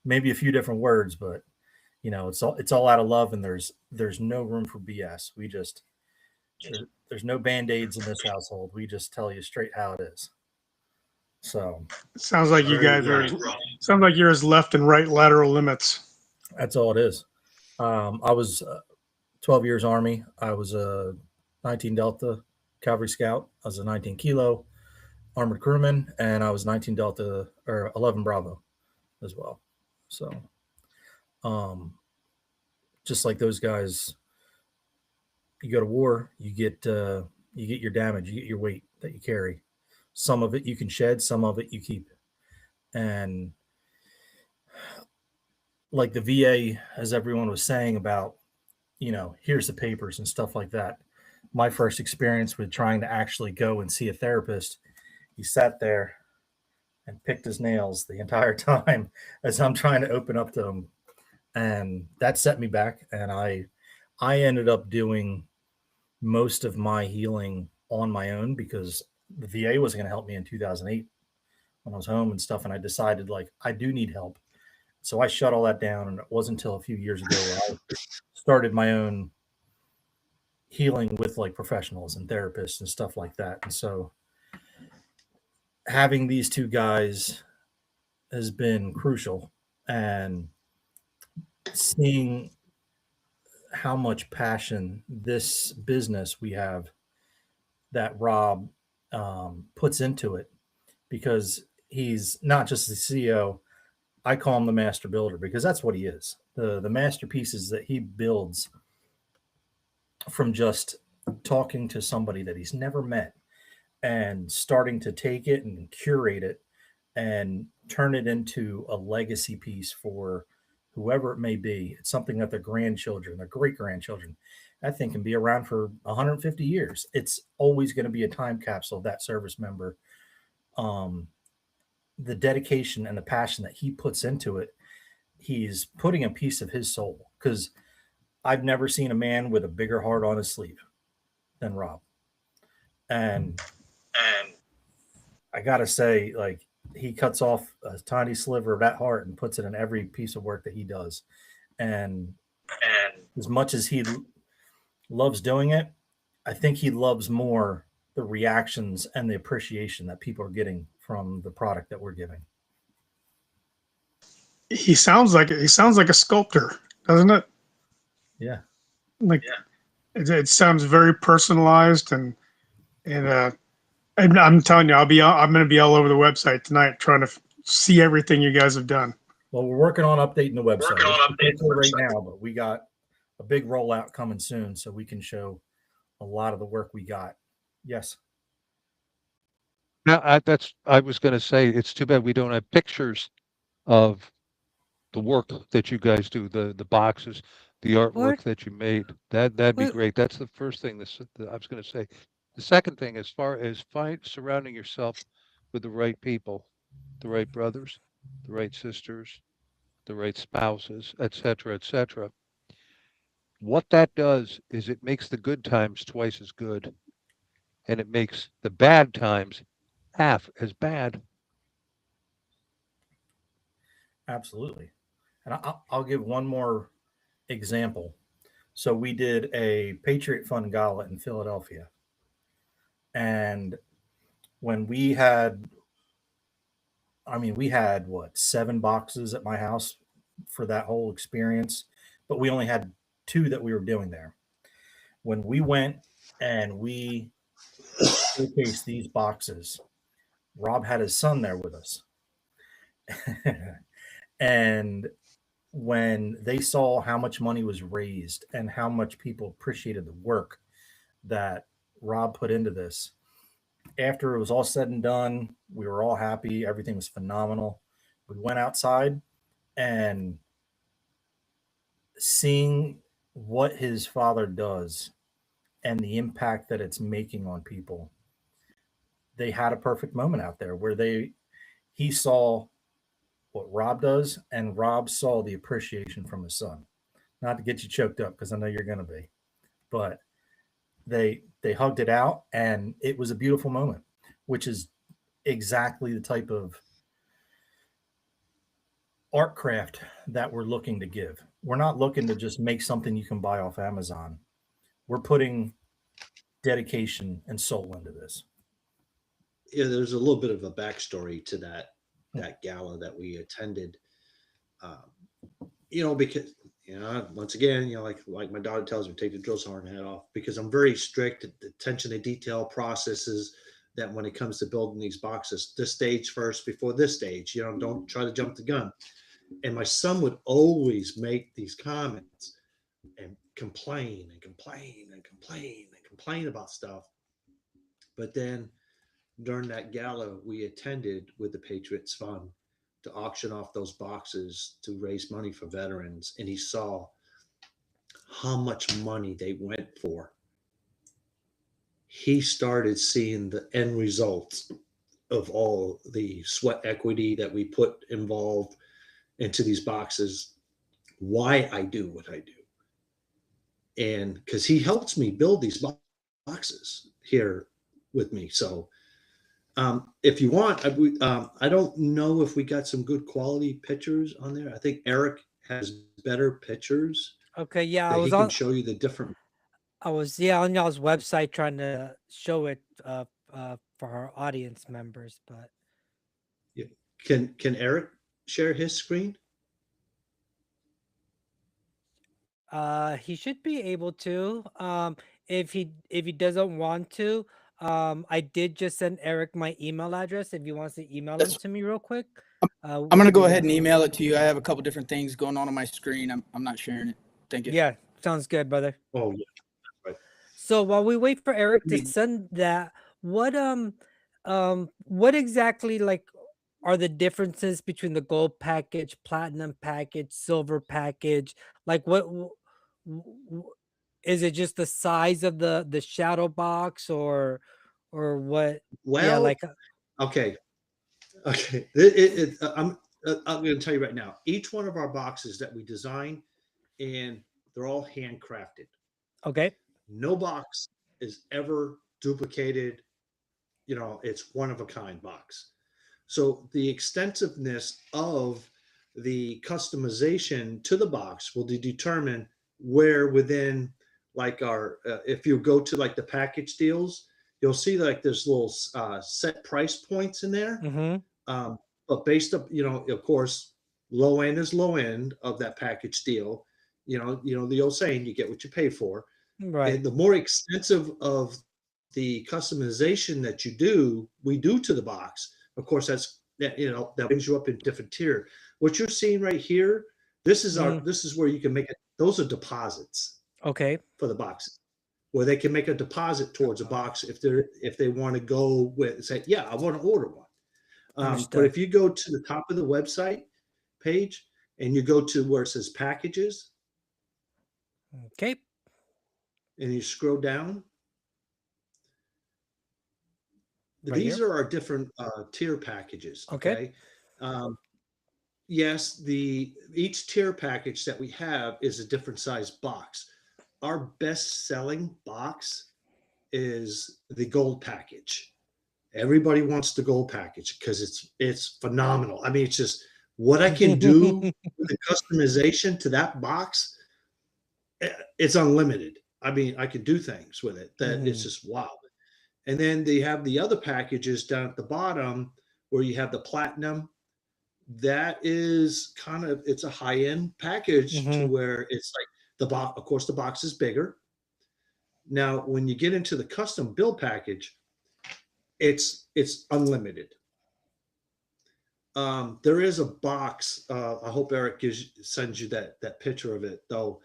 Maybe a few different words, but it's all out of love, and there's no room for BS. There's no band-aids in this household. We just tell you straight how it is. So sounds like you guys sounds like you're as left and right lateral limits. That's all it is. I was 12 years Army. I was a 19 Delta Cavalry Scout. I was a 19 Kilo Armored Crewman, and I was 19 Delta or 11 Bravo as well. So, just like those guys, you go to war, you get your damage, you get your weight that you carry. Some of it you can shed, some of it you keep. And like the VA, as everyone was saying about, here's the papers and stuff like that. My first experience with trying to actually go and see a therapist, he sat there and picked his nails the entire time as I'm trying to open up to him. And that set me back. And I ended up doing most of my healing on my own because the VA wasn't going to help me in 2008 when I was home and stuff. And I decided I do need help. So I shut all that down. And it wasn't until a few years ago where I started my own healing with professionals and therapists and stuff like that. And so having these two guys has been crucial, and seeing how much passion this business we have that Rob puts into it, because he's not just the CEO. I call him the master builder because that's what he is. The masterpieces that he builds from just talking to somebody that he's never met and starting to take it and curate it and turn it into a legacy piece for whoever it may be. It's something that their grandchildren, their great grandchildren, I think can be around for 150 years. It's always going to be a time capsule of that service member. The dedication and the passion that he puts into it, he's putting a piece of his soul, because I've never seen a man with a bigger heart on his sleeve than Rob. And I gotta say, like, he cuts off a tiny sliver of that heart and puts it in every piece of work that he does. And as much as he loves doing it, I think he loves more the reactions and the appreciation that people are getting from the product that we're giving. He sounds like a sculptor, doesn't it? Yeah. Like it sounds very personalized, and I'm telling you, I'm going to be all over the website tonight trying to see everything you guys have done. Well, we're working on updating the website. It's right now, but we got a big rollout coming soon, so we can show a lot of the work we got. Yes. Now, I was going to say, it's too bad we don't have pictures of the work that you guys do, the boxes, the artwork that you made. That'd be great. That's the first thing that I was going to say. The second thing, as far as surrounding yourself with the right people, the right brothers, the right sisters, the right spouses, etc., etc. What that does is it makes the good times twice as good, and it makes the bad times half as bad. Absolutely. And I'll give one more example. So we did a Patriot Fund Gala in Philadelphia. And when we had what, 7 boxes at my house for that whole experience, but we only had 2 that we were doing there. When we went and we showcased these boxes, Rob had his son there with us. And when they saw how much money was raised and how much people appreciated the work that Rob put into this, after it was all said and done, we were all happy. Everything was phenomenal. We went outside, and seeing what his father does and the impact that it's making on people, they had a perfect moment out there where he saw what Rob does, and Rob saw the appreciation from his son. Not to get you choked up, because I know you're going to be, but they hugged it out, and it was a beautiful moment, which is exactly the type of art craft that we're looking to give. We're not looking to just make something you can buy off Amazon. We're putting dedication and soul into this. Yeah, there's a little bit of a backstory to that gala that we attended. Because once again, like my daughter tells me, take the drill sergeant hat off, because I'm very strict. The attention to detail processes that when it comes to building these boxes, this stage first before this stage. Don't try to jump the gun. And my son would always make these comments and complain about stuff. But then during that gala we attended with the Patriots Fund to auction off those boxes to raise money for veterans, and he saw how much money they went for. He started seeing the end results of all the sweat equity that we put involved into these boxes, why I do what I do. And because he helps me build these boxes here with me. So if you want, I don't know if we got some good quality pictures on there. I think Eric has better pictures. Okay, yeah, he can show you the different. I was on y'all's website trying to show it for our audience members, but Yeah. Can Eric share his screen? He should be able to. If he doesn't want to, I did just send Eric my email address. If he wants to email them That's, to me real quick, I'm we gonna can go do ahead that. and email it to you. I have a couple different things going on my screen. I'm not sharing it. Thank you. Yeah, sounds good, brother. Oh, yeah. So while we wait for Eric I to mean, send that, what exactly like are the differences between the gold package, platinum package, silver package? Like is it just the size of the shadow box or what? Yeah, well, like okay. Okay. I'm going to tell you right now, each one of our boxes that we design, and they're all handcrafted. okay. No box is ever duplicated. You know, it's one of a kind box. So the extensiveness of the customization to the box will determine where within like our if you go to like the package deals, you'll see like there's little set price points in there. Mm-hmm. Um, but based up, of course, low end is low end of that package deal. The old saying, you get what you pay for. Right. And the more extensive of the customization that we do to the box. Of course, that brings you up in different tier. What you're seeing right here, this is where you can make it. Those are deposits Okay. for the boxes, where they can make a deposit towards a box if they want to go with say, yeah, I want to order one. But Understood. if you go to the top of the website page and you go to where it says packages Okay. and you scroll down, Right these here. are our different tier packages. Okay. Okay. Yes, each tier package that we have is a different size box. Our best selling box is the gold package. Everybody wants the gold package because it's phenomenal. I mean, it's just what I can do with the customization to that box. It's unlimited. I mean, I can do things with it that it's just wow. And then they have the other packages down at the bottom where you have the platinum. That is it's a high-end package to where it's like the box. Of course, the box is bigger. Now, when you get into the custom build package, it's unlimited. There is a box. I hope Eric sends you that picture of it, though.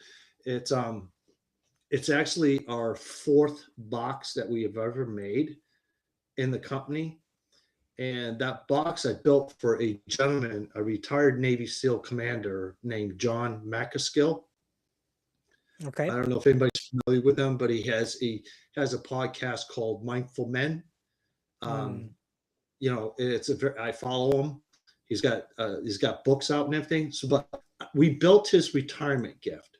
It's actually our fourth box that we have ever made in the company. And that box I built for a gentleman, a retired Navy SEAL commander named John McAskill. Okay. I don't know if anybody's familiar with him, but he has a podcast called Mindful Men. I follow him. He's got books out and everything. So, but we built his retirement gift,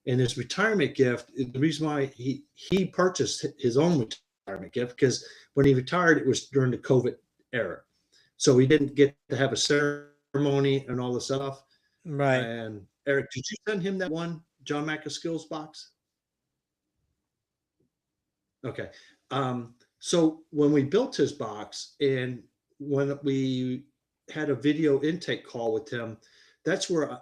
and his retirement gift. The reason why he purchased his own retirement gift because when he retired, it was during the COVID era, so he didn't get to have a ceremony and all this stuff. Right. And Eric, did you send him that one John McAskill's box? Okay. So when we built his box and when we had a video intake call with him, that's the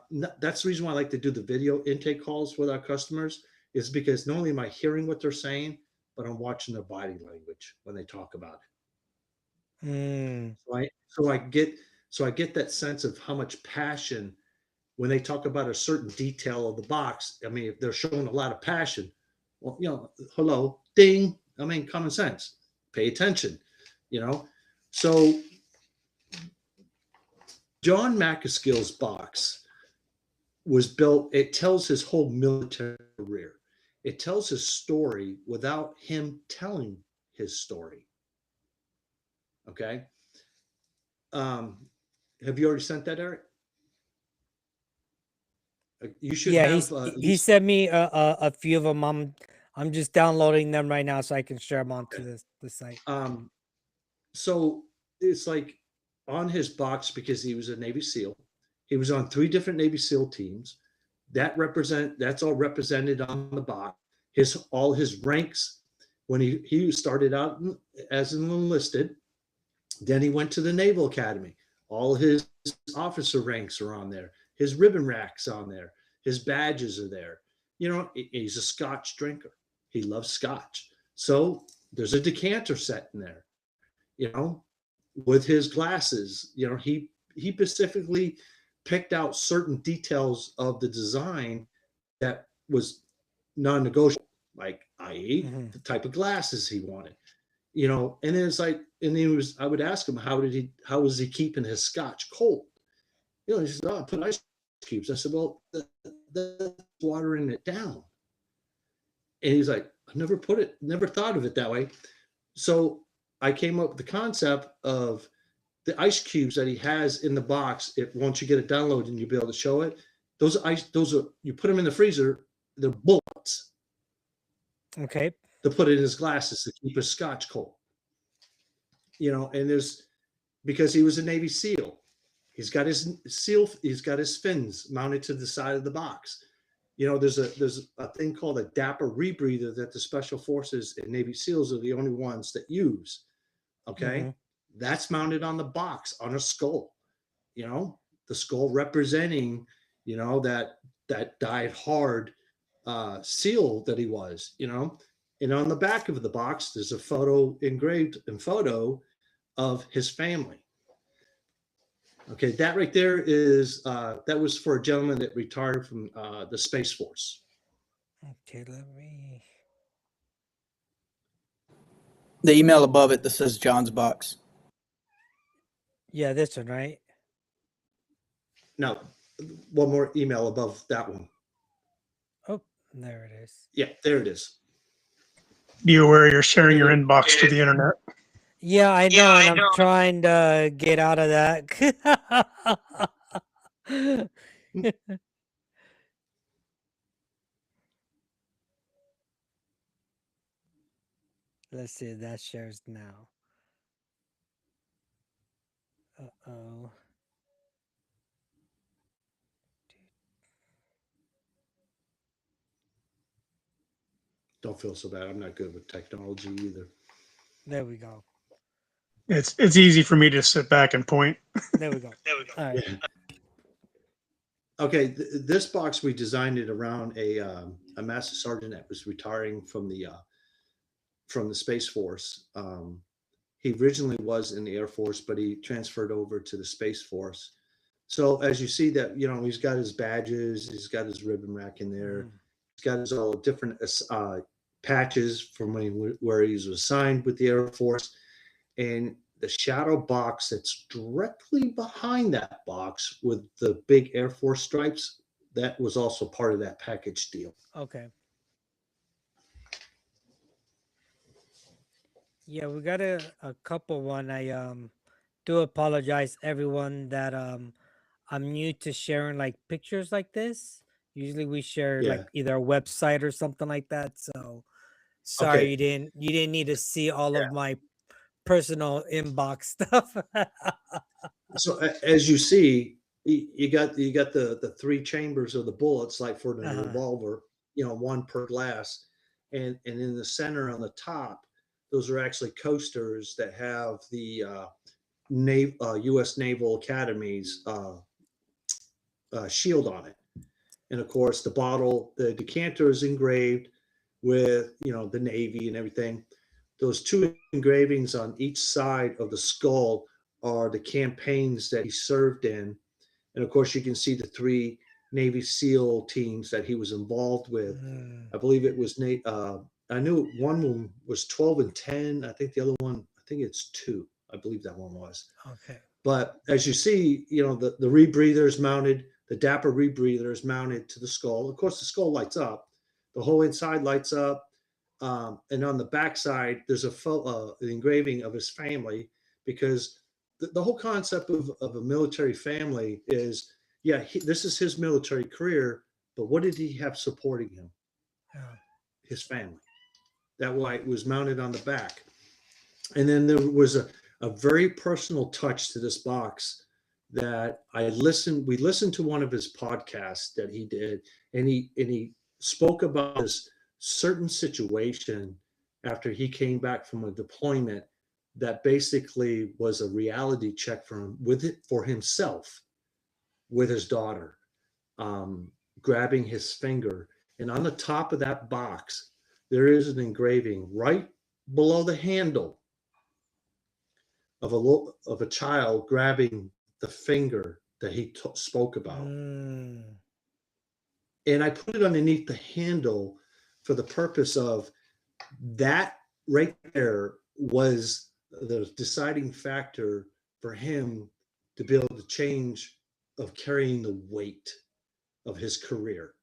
reason why I like to do the video intake calls with our customers is because not only am I hearing what they're saying, but I'm watching their body language when they talk about it. So I get that sense of how much passion when they talk about a certain detail of the box. I mean, if they're showing a lot of passion, well, hello, ding. I mean, common sense, pay attention, So John McAskill's box was built. It tells his whole military career. It tells his story without him telling his story. Okay. Have you already sent that, Eric? You should have. He sent me a few of them. I'm just downloading them right now so I can share them onto the site. So it's like on his box because he was a Navy SEAL. He was on 3 different Navy SEAL teams. That's all represented on the box. All his ranks when he started out as an enlisted. Then he went to the Naval Academy. All his officer ranks are on there. His ribbon racks on there. His badges are there. You know, he's a Scotch drinker. He loves Scotch. So there's a decanter set in there, you know, with his glasses. You know, he specifically picked out certain details of the design that was non-negotiable, like i.e. Mhm. the type of glasses he wanted, you know. And then it's like, and he was, I would ask him, how was he keeping his Scotch cold? You know, he says, oh, I put ice cubes. I said, well, that's watering it down. And he's like, I never thought of it that way. So I came up with the concept of the ice cubes that he has in the box. If once you get it downloaded and you'll be able to show it, those are, you put them in the freezer, they're bullets Okay. to put in his glasses to keep his Scotch cold. You know, and because he was a Navy SEAL, he's got his fins mounted to the side of the box. You know, there's a thing called a Dapper rebreather that the Special Forces and Navy SEALs are the only ones that use. Okay. Mhm. That's mounted on the box on a skull, you know, the skull representing, you know, that died hard SEAL that he was, you know. And on the back of the box, there's a photo engraved in photo of his family. Okay, that right there is that was for a gentleman that retired from the Space Force. Okay, let me. The email above it that says John's box. Yeah, this one, right? Now, one more email above that one. Oh, there it is. Yeah, there it is. Be aware you're sharing your inbox to the internet. Yeah, I know, and I'm trying to get out of that. Let's see if that shares now. Uh-oh. Don't feel so bad. I'm not good with technology either. There we go. It's easy for me to sit back and point. There we go. All right. Yeah. Okay, this box, we designed it around a master sergeant that was retiring from the Space Force. He originally was in the Air Force, but he transferred over to the Space Force. So as you see that, you know, he's got his badges, he's got his ribbon rack in there, he's got his all different patches from where he was assigned with the Air Force, and the shadow box that's directly behind that box with the big Air Force stripes, that was also part of that package deal. Okay. Yeah, we got a couple one. I do apologize everyone that I'm new to sharing like pictures like this. Usually we share Yeah. like either a website or something like that. So sorry Okay. you didn't need to see all of my personal inbox stuff. So as you see, you got the three chambers of the bullets, like for the revolver, you know, one per glass, and in the center on the top, those are actually coasters that have the U.S. Naval Academy's shield on it, and of course the decanter is engraved with, you know, the Navy and everything. Those two engravings on each side of the skull are the campaigns that he served in. And of course, you can see the three Navy SEAL teams that he was involved with. I believe it was I knew one was 12 and 10. I think the other one, I think it's 2. I believe that one was. Okay. But as you see, you know, the rebreather is mounted, the Dapper rebreather is mounted to the skull. Of course, the skull lights up. The whole inside lights up. And on the backside, there's an engraving of his family, because the whole concept of a military family is, yeah, this is his military career, but what did he have supporting him? His family. That why it was mounted on the back. And then there was a very personal touch to this box that we listened to one of his podcasts that he did, and he spoke about this certain situation after he came back from a deployment that basically was a reality check for himself with his daughter, grabbing his finger And on the top of that box, there is an engraving right below the handle of a child grabbing the finger that he spoke about. Mm. And I put it underneath the handle for the purpose of that right there was the deciding factor for him to be able to change of carrying the weight of his career.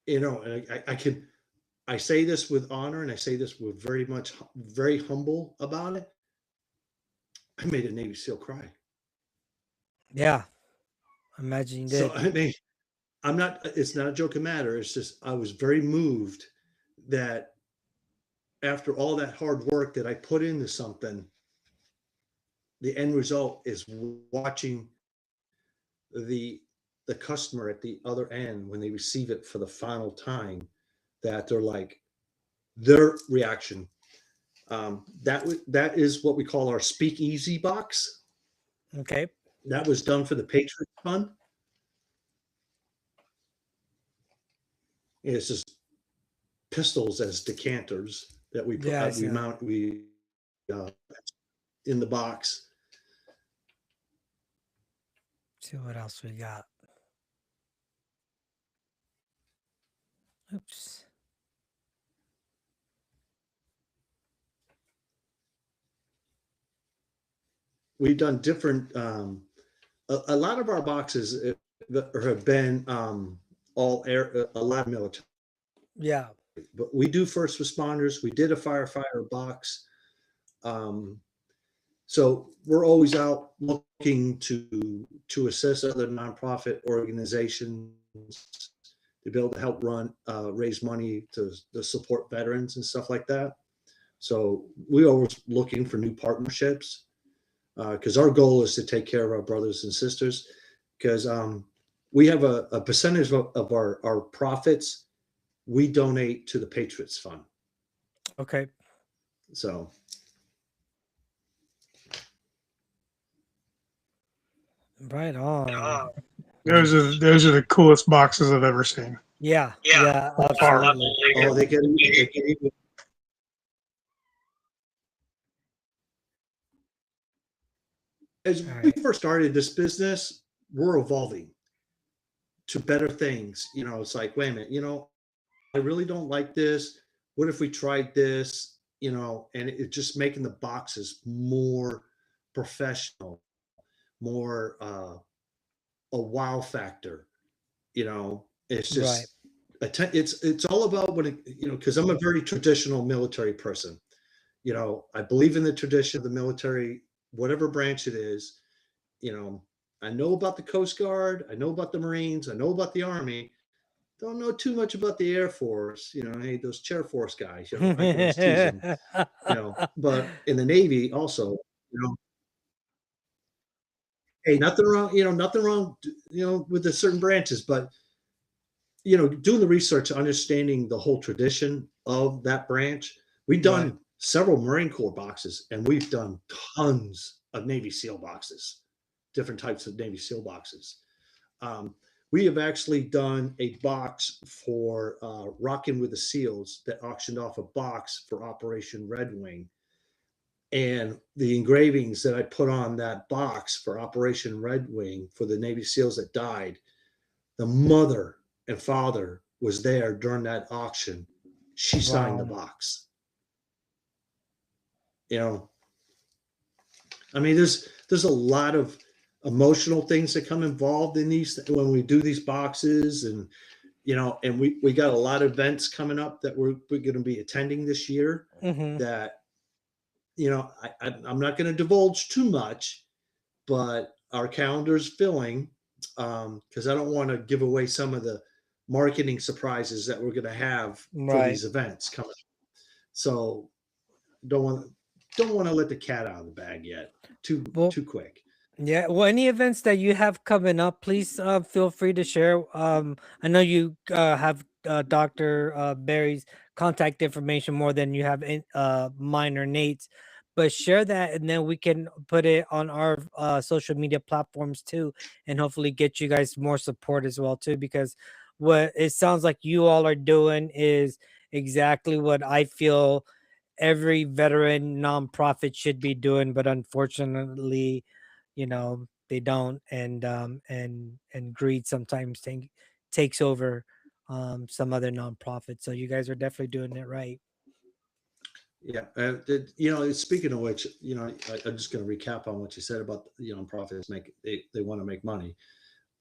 You know, and I say this with honor, and I say this with very humble about it. I made a Navy SEAL cry. Yeah. Imagine you did. So I mean, it's not a joking matter. It's just, I was very moved that after all that hard work that I put into something, the end result is watching the customer at the other end when they receive it for the final time, that they're like, their reaction. That is what we call our speakeasy box. Okay. That was done for the Patriot Fund. It's just pistols as decanters that we put, Yeah, I we see that. mount in the box. See what else we got. Oops. We've done different. A lot of our boxes have been all air, a lot of military. Yeah. But we do first responders. We did a firefighter box. So we're always out looking to assist other nonprofit organizations to be able to help raise money to support veterans and stuff like that. So we're always looking for new partnerships, because our goal is to take care of our brothers and sisters, because we have a percentage of our profits we donate to the Patriots Fund. Okay. So Right on. Those are the coolest boxes I've ever seen. Yeah. Yeah. Absolutely. oh, they get even. As All we right. first started this business, we're evolving to better things. You know, it's like, wait a minute, I really don't like this. What if we tried this? And it just making the boxes more professional, more a wow factor. It's just it's all about because I'm a very traditional military person. I believe in the tradition of the military, whatever branch it is. I know about the Coast Guard, I know about the Marines, I know about the Army. Don't know too much about the Air Force. Hey, those Chair Force guys. I can always tease them. But in the Navy also, hey, nothing wrong. Nothing wrong. With the certain branches, but doing the research, understanding the whole tradition of that branch. We've done several Marine Corps boxes, and we've done tons of Navy SEAL boxes, different types of Navy SEAL boxes. We have actually done a box for Rockin' with the SEALs that auctioned off a box for Operation Red Wing. And the engravings that I put on that box for Operation Red Wing for the Navy SEALs that died, the mother and father was there during that auction. She signed the box. I mean, there's a lot of emotional things that come involved in these when we do these boxes, and we got a lot of events coming up that we're going to be attending this year. Mm-hmm. That I'm not going to divulge too much, but our calendar's filling, because I don't want to give away some of the marketing surprises that we're going to have for these events coming. So don't want to let the cat out of the bag yet too quick. Yeah. Well, any events that you have coming up, please feel free to share. I know you have Dr. Barry's contact information more than you have mine or Nate's, but share that, and then we can put it on our social media platforms too, and hopefully get you guys more support as well too. Because what it sounds like you all are doing is exactly what I feel every veteran nonprofit should be doing, but unfortunately, they don't, and greed sometimes takes over some other nonprofits. So you guys are definitely doing it right. Yeah, speaking of which, I'm just going to recap on what you said about nonprofits they want to make money.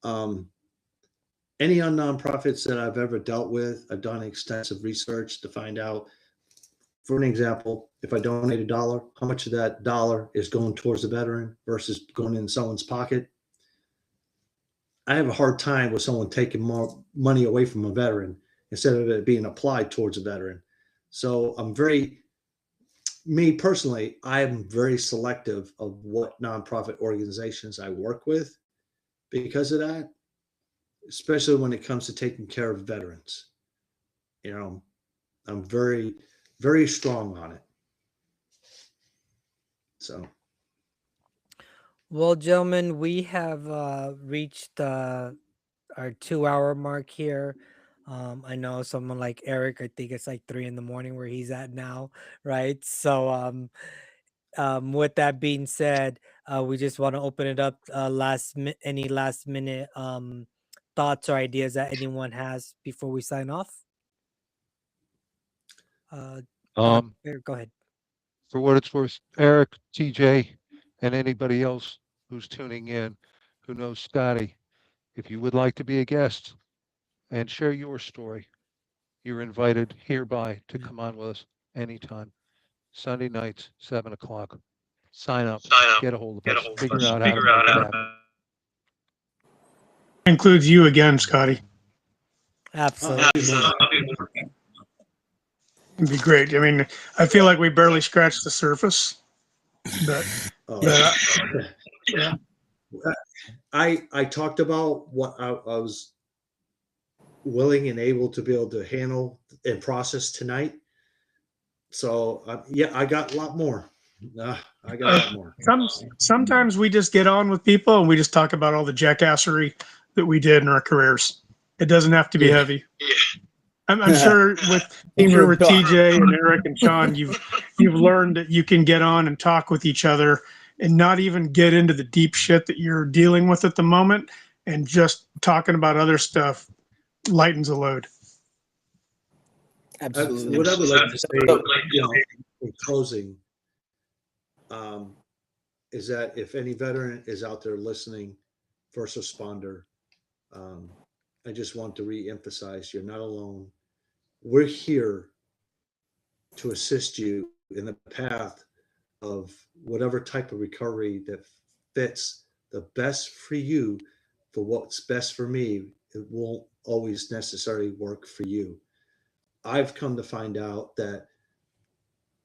Any nonprofits that I've ever dealt with, I've done extensive research to find out. For an example, if I donate $1, how much of that dollar is going towards the veteran versus going in someone's pocket? I have a hard time with someone taking more money away from a veteran instead of it being applied towards a veteran. So me personally, I'm very selective of what nonprofit organizations I work with because of that, especially when it comes to taking care of veterans. I'm very, very strong on it. So, Well, gentlemen, we have reached our 2 hour mark here. I know someone like Eric, I think it's like 3 in the morning where he's at now, right? So, with that being said, we just want to open it up. Any last minute thoughts or ideas that anyone has before we sign off? Eric, go ahead. For what it's worth, Eric, TJ, and anybody else who's tuning in who knows Scotty, if you would like to be a guest and share your story, you're invited hereby to come on with us anytime. Sunday nights, 7 o'clock. Sign up, get a hold of us, figure out how to make it happen. Includes you again, Scotty. Absolutely. It'd be great. I mean, I feel like we barely scratched the surface, but yeah. I talked about what I was willing and able to be able to handle and process tonight. So I got a lot more. I got a lot more. Sometimes we just get on with people and we just talk about all the jackassery that we did in our careers. It doesn't have to be heavy. I'm sure with TJ and Eric and Sean, you've learned that you can get on and talk with each other and not even get into the deep shit that you're dealing with at the moment, and just talking about other stuff lightens the load. Absolutely. What I would like to say, in closing, is that if any veteran is out there listening, first responder, I just want to re-emphasize you're not alone. We're here to assist you in the path of whatever type of recovery that fits the best for you. For what's best for me, it won't always necessarily work for you. I've come to find out that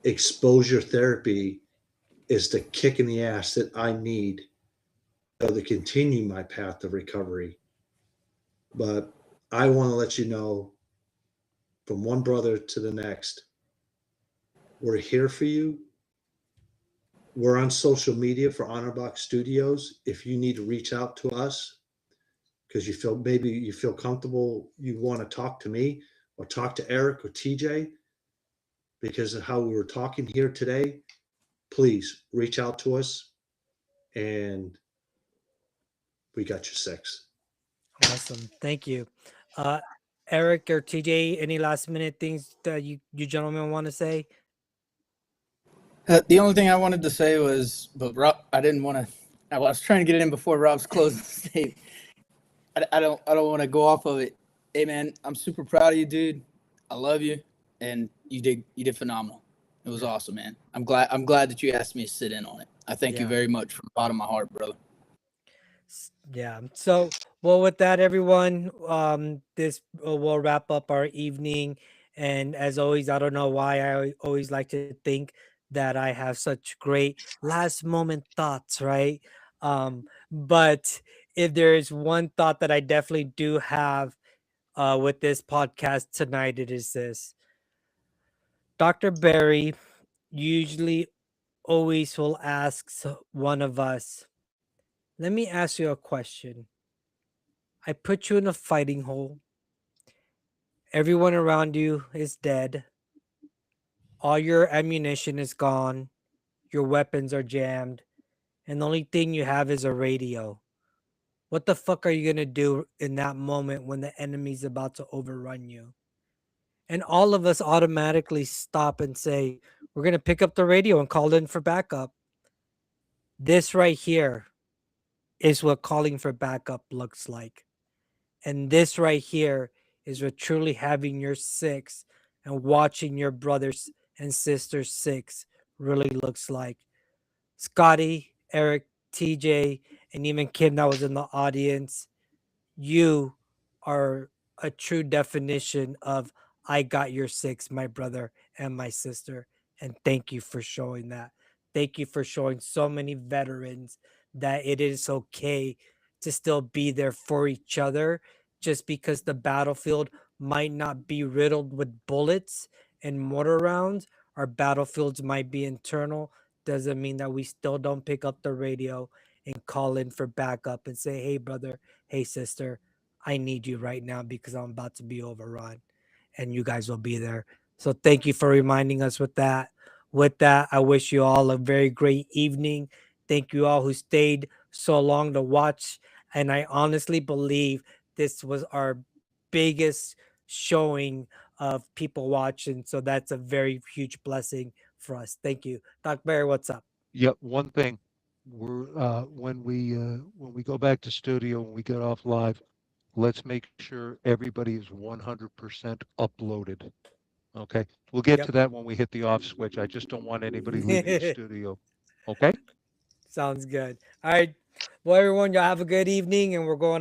exposure therapy is the kick in the ass that I need to continue my path of recovery. But I want to let you know, from one brother to the next, we're here for you. We're on social media for Honorbox Studios. If you need to reach out to us because you feel comfortable, you want to talk to me or talk to Eric or TJ because of how we were talking here today, please reach out to us and we got your six. Awesome. Thank you. Eric or TJ, any last minute things that you gentlemen want to say? The only thing I wanted to say was, but Rob, I didn't want to. I was trying to get it in before Rob's closing statement. I don't want to go off of it. Hey man, I'm super proud of you, dude. I love you, and you did phenomenal. It was awesome, man. I'm glad that you asked me to sit in on it. I thank you very much from the bottom of my heart, brother. Yeah. So, well, with that, everyone, this will wrap up our evening. And as always, I don't know why I always like to think that I have such great last moment thoughts, right? But if there is one thought that I definitely do have with this podcast tonight, it is this. Dr. Barry usually always will ask one of us, let me ask you a question. I put you in a fighting hole. Everyone around you is dead. All your ammunition is gone. Your weapons are jammed. And the only thing you have is a radio. What the fuck are you going to do in that moment when the enemy's about to overrun you? And all of us automatically stop and say, we're going to pick up the radio and call in for backup. This right here is what calling for backup looks like. And this right here is what truly having your six and watching your brothers and sisters six really looks like. Scotty, Eric, TJ, and even Kim that was in the audience, you are a true definition of I got your six, my brother and my sister. And thank you for showing that. Thank you for showing so many veterans that it is okay to still be there for each other just because the battlefield might not be riddled with bullets and mortar rounds. Our battlefields might be internal. Doesn't mean that we still don't pick up the radio and call in for backup and say, hey, brother, hey, sister, I need you right now because I'm about to be overrun and you guys will be there. So thank you for reminding us with that. With that, I wish you all a very great evening. Thank you all who stayed so long to watch. And I honestly believe this was our biggest showing of people watching. So that's a very huge blessing for us. Thank you. Doc Barry, what's up? Yep. One thing, we're when we go back to studio, when we get off live, let's make sure everybody is 100% uploaded. Okay. We'll get to that when we hit the off switch. I just don't want anybody leaving the studio. Okay. Sounds good. All right. Well, everyone, y'all have a good evening, and we're going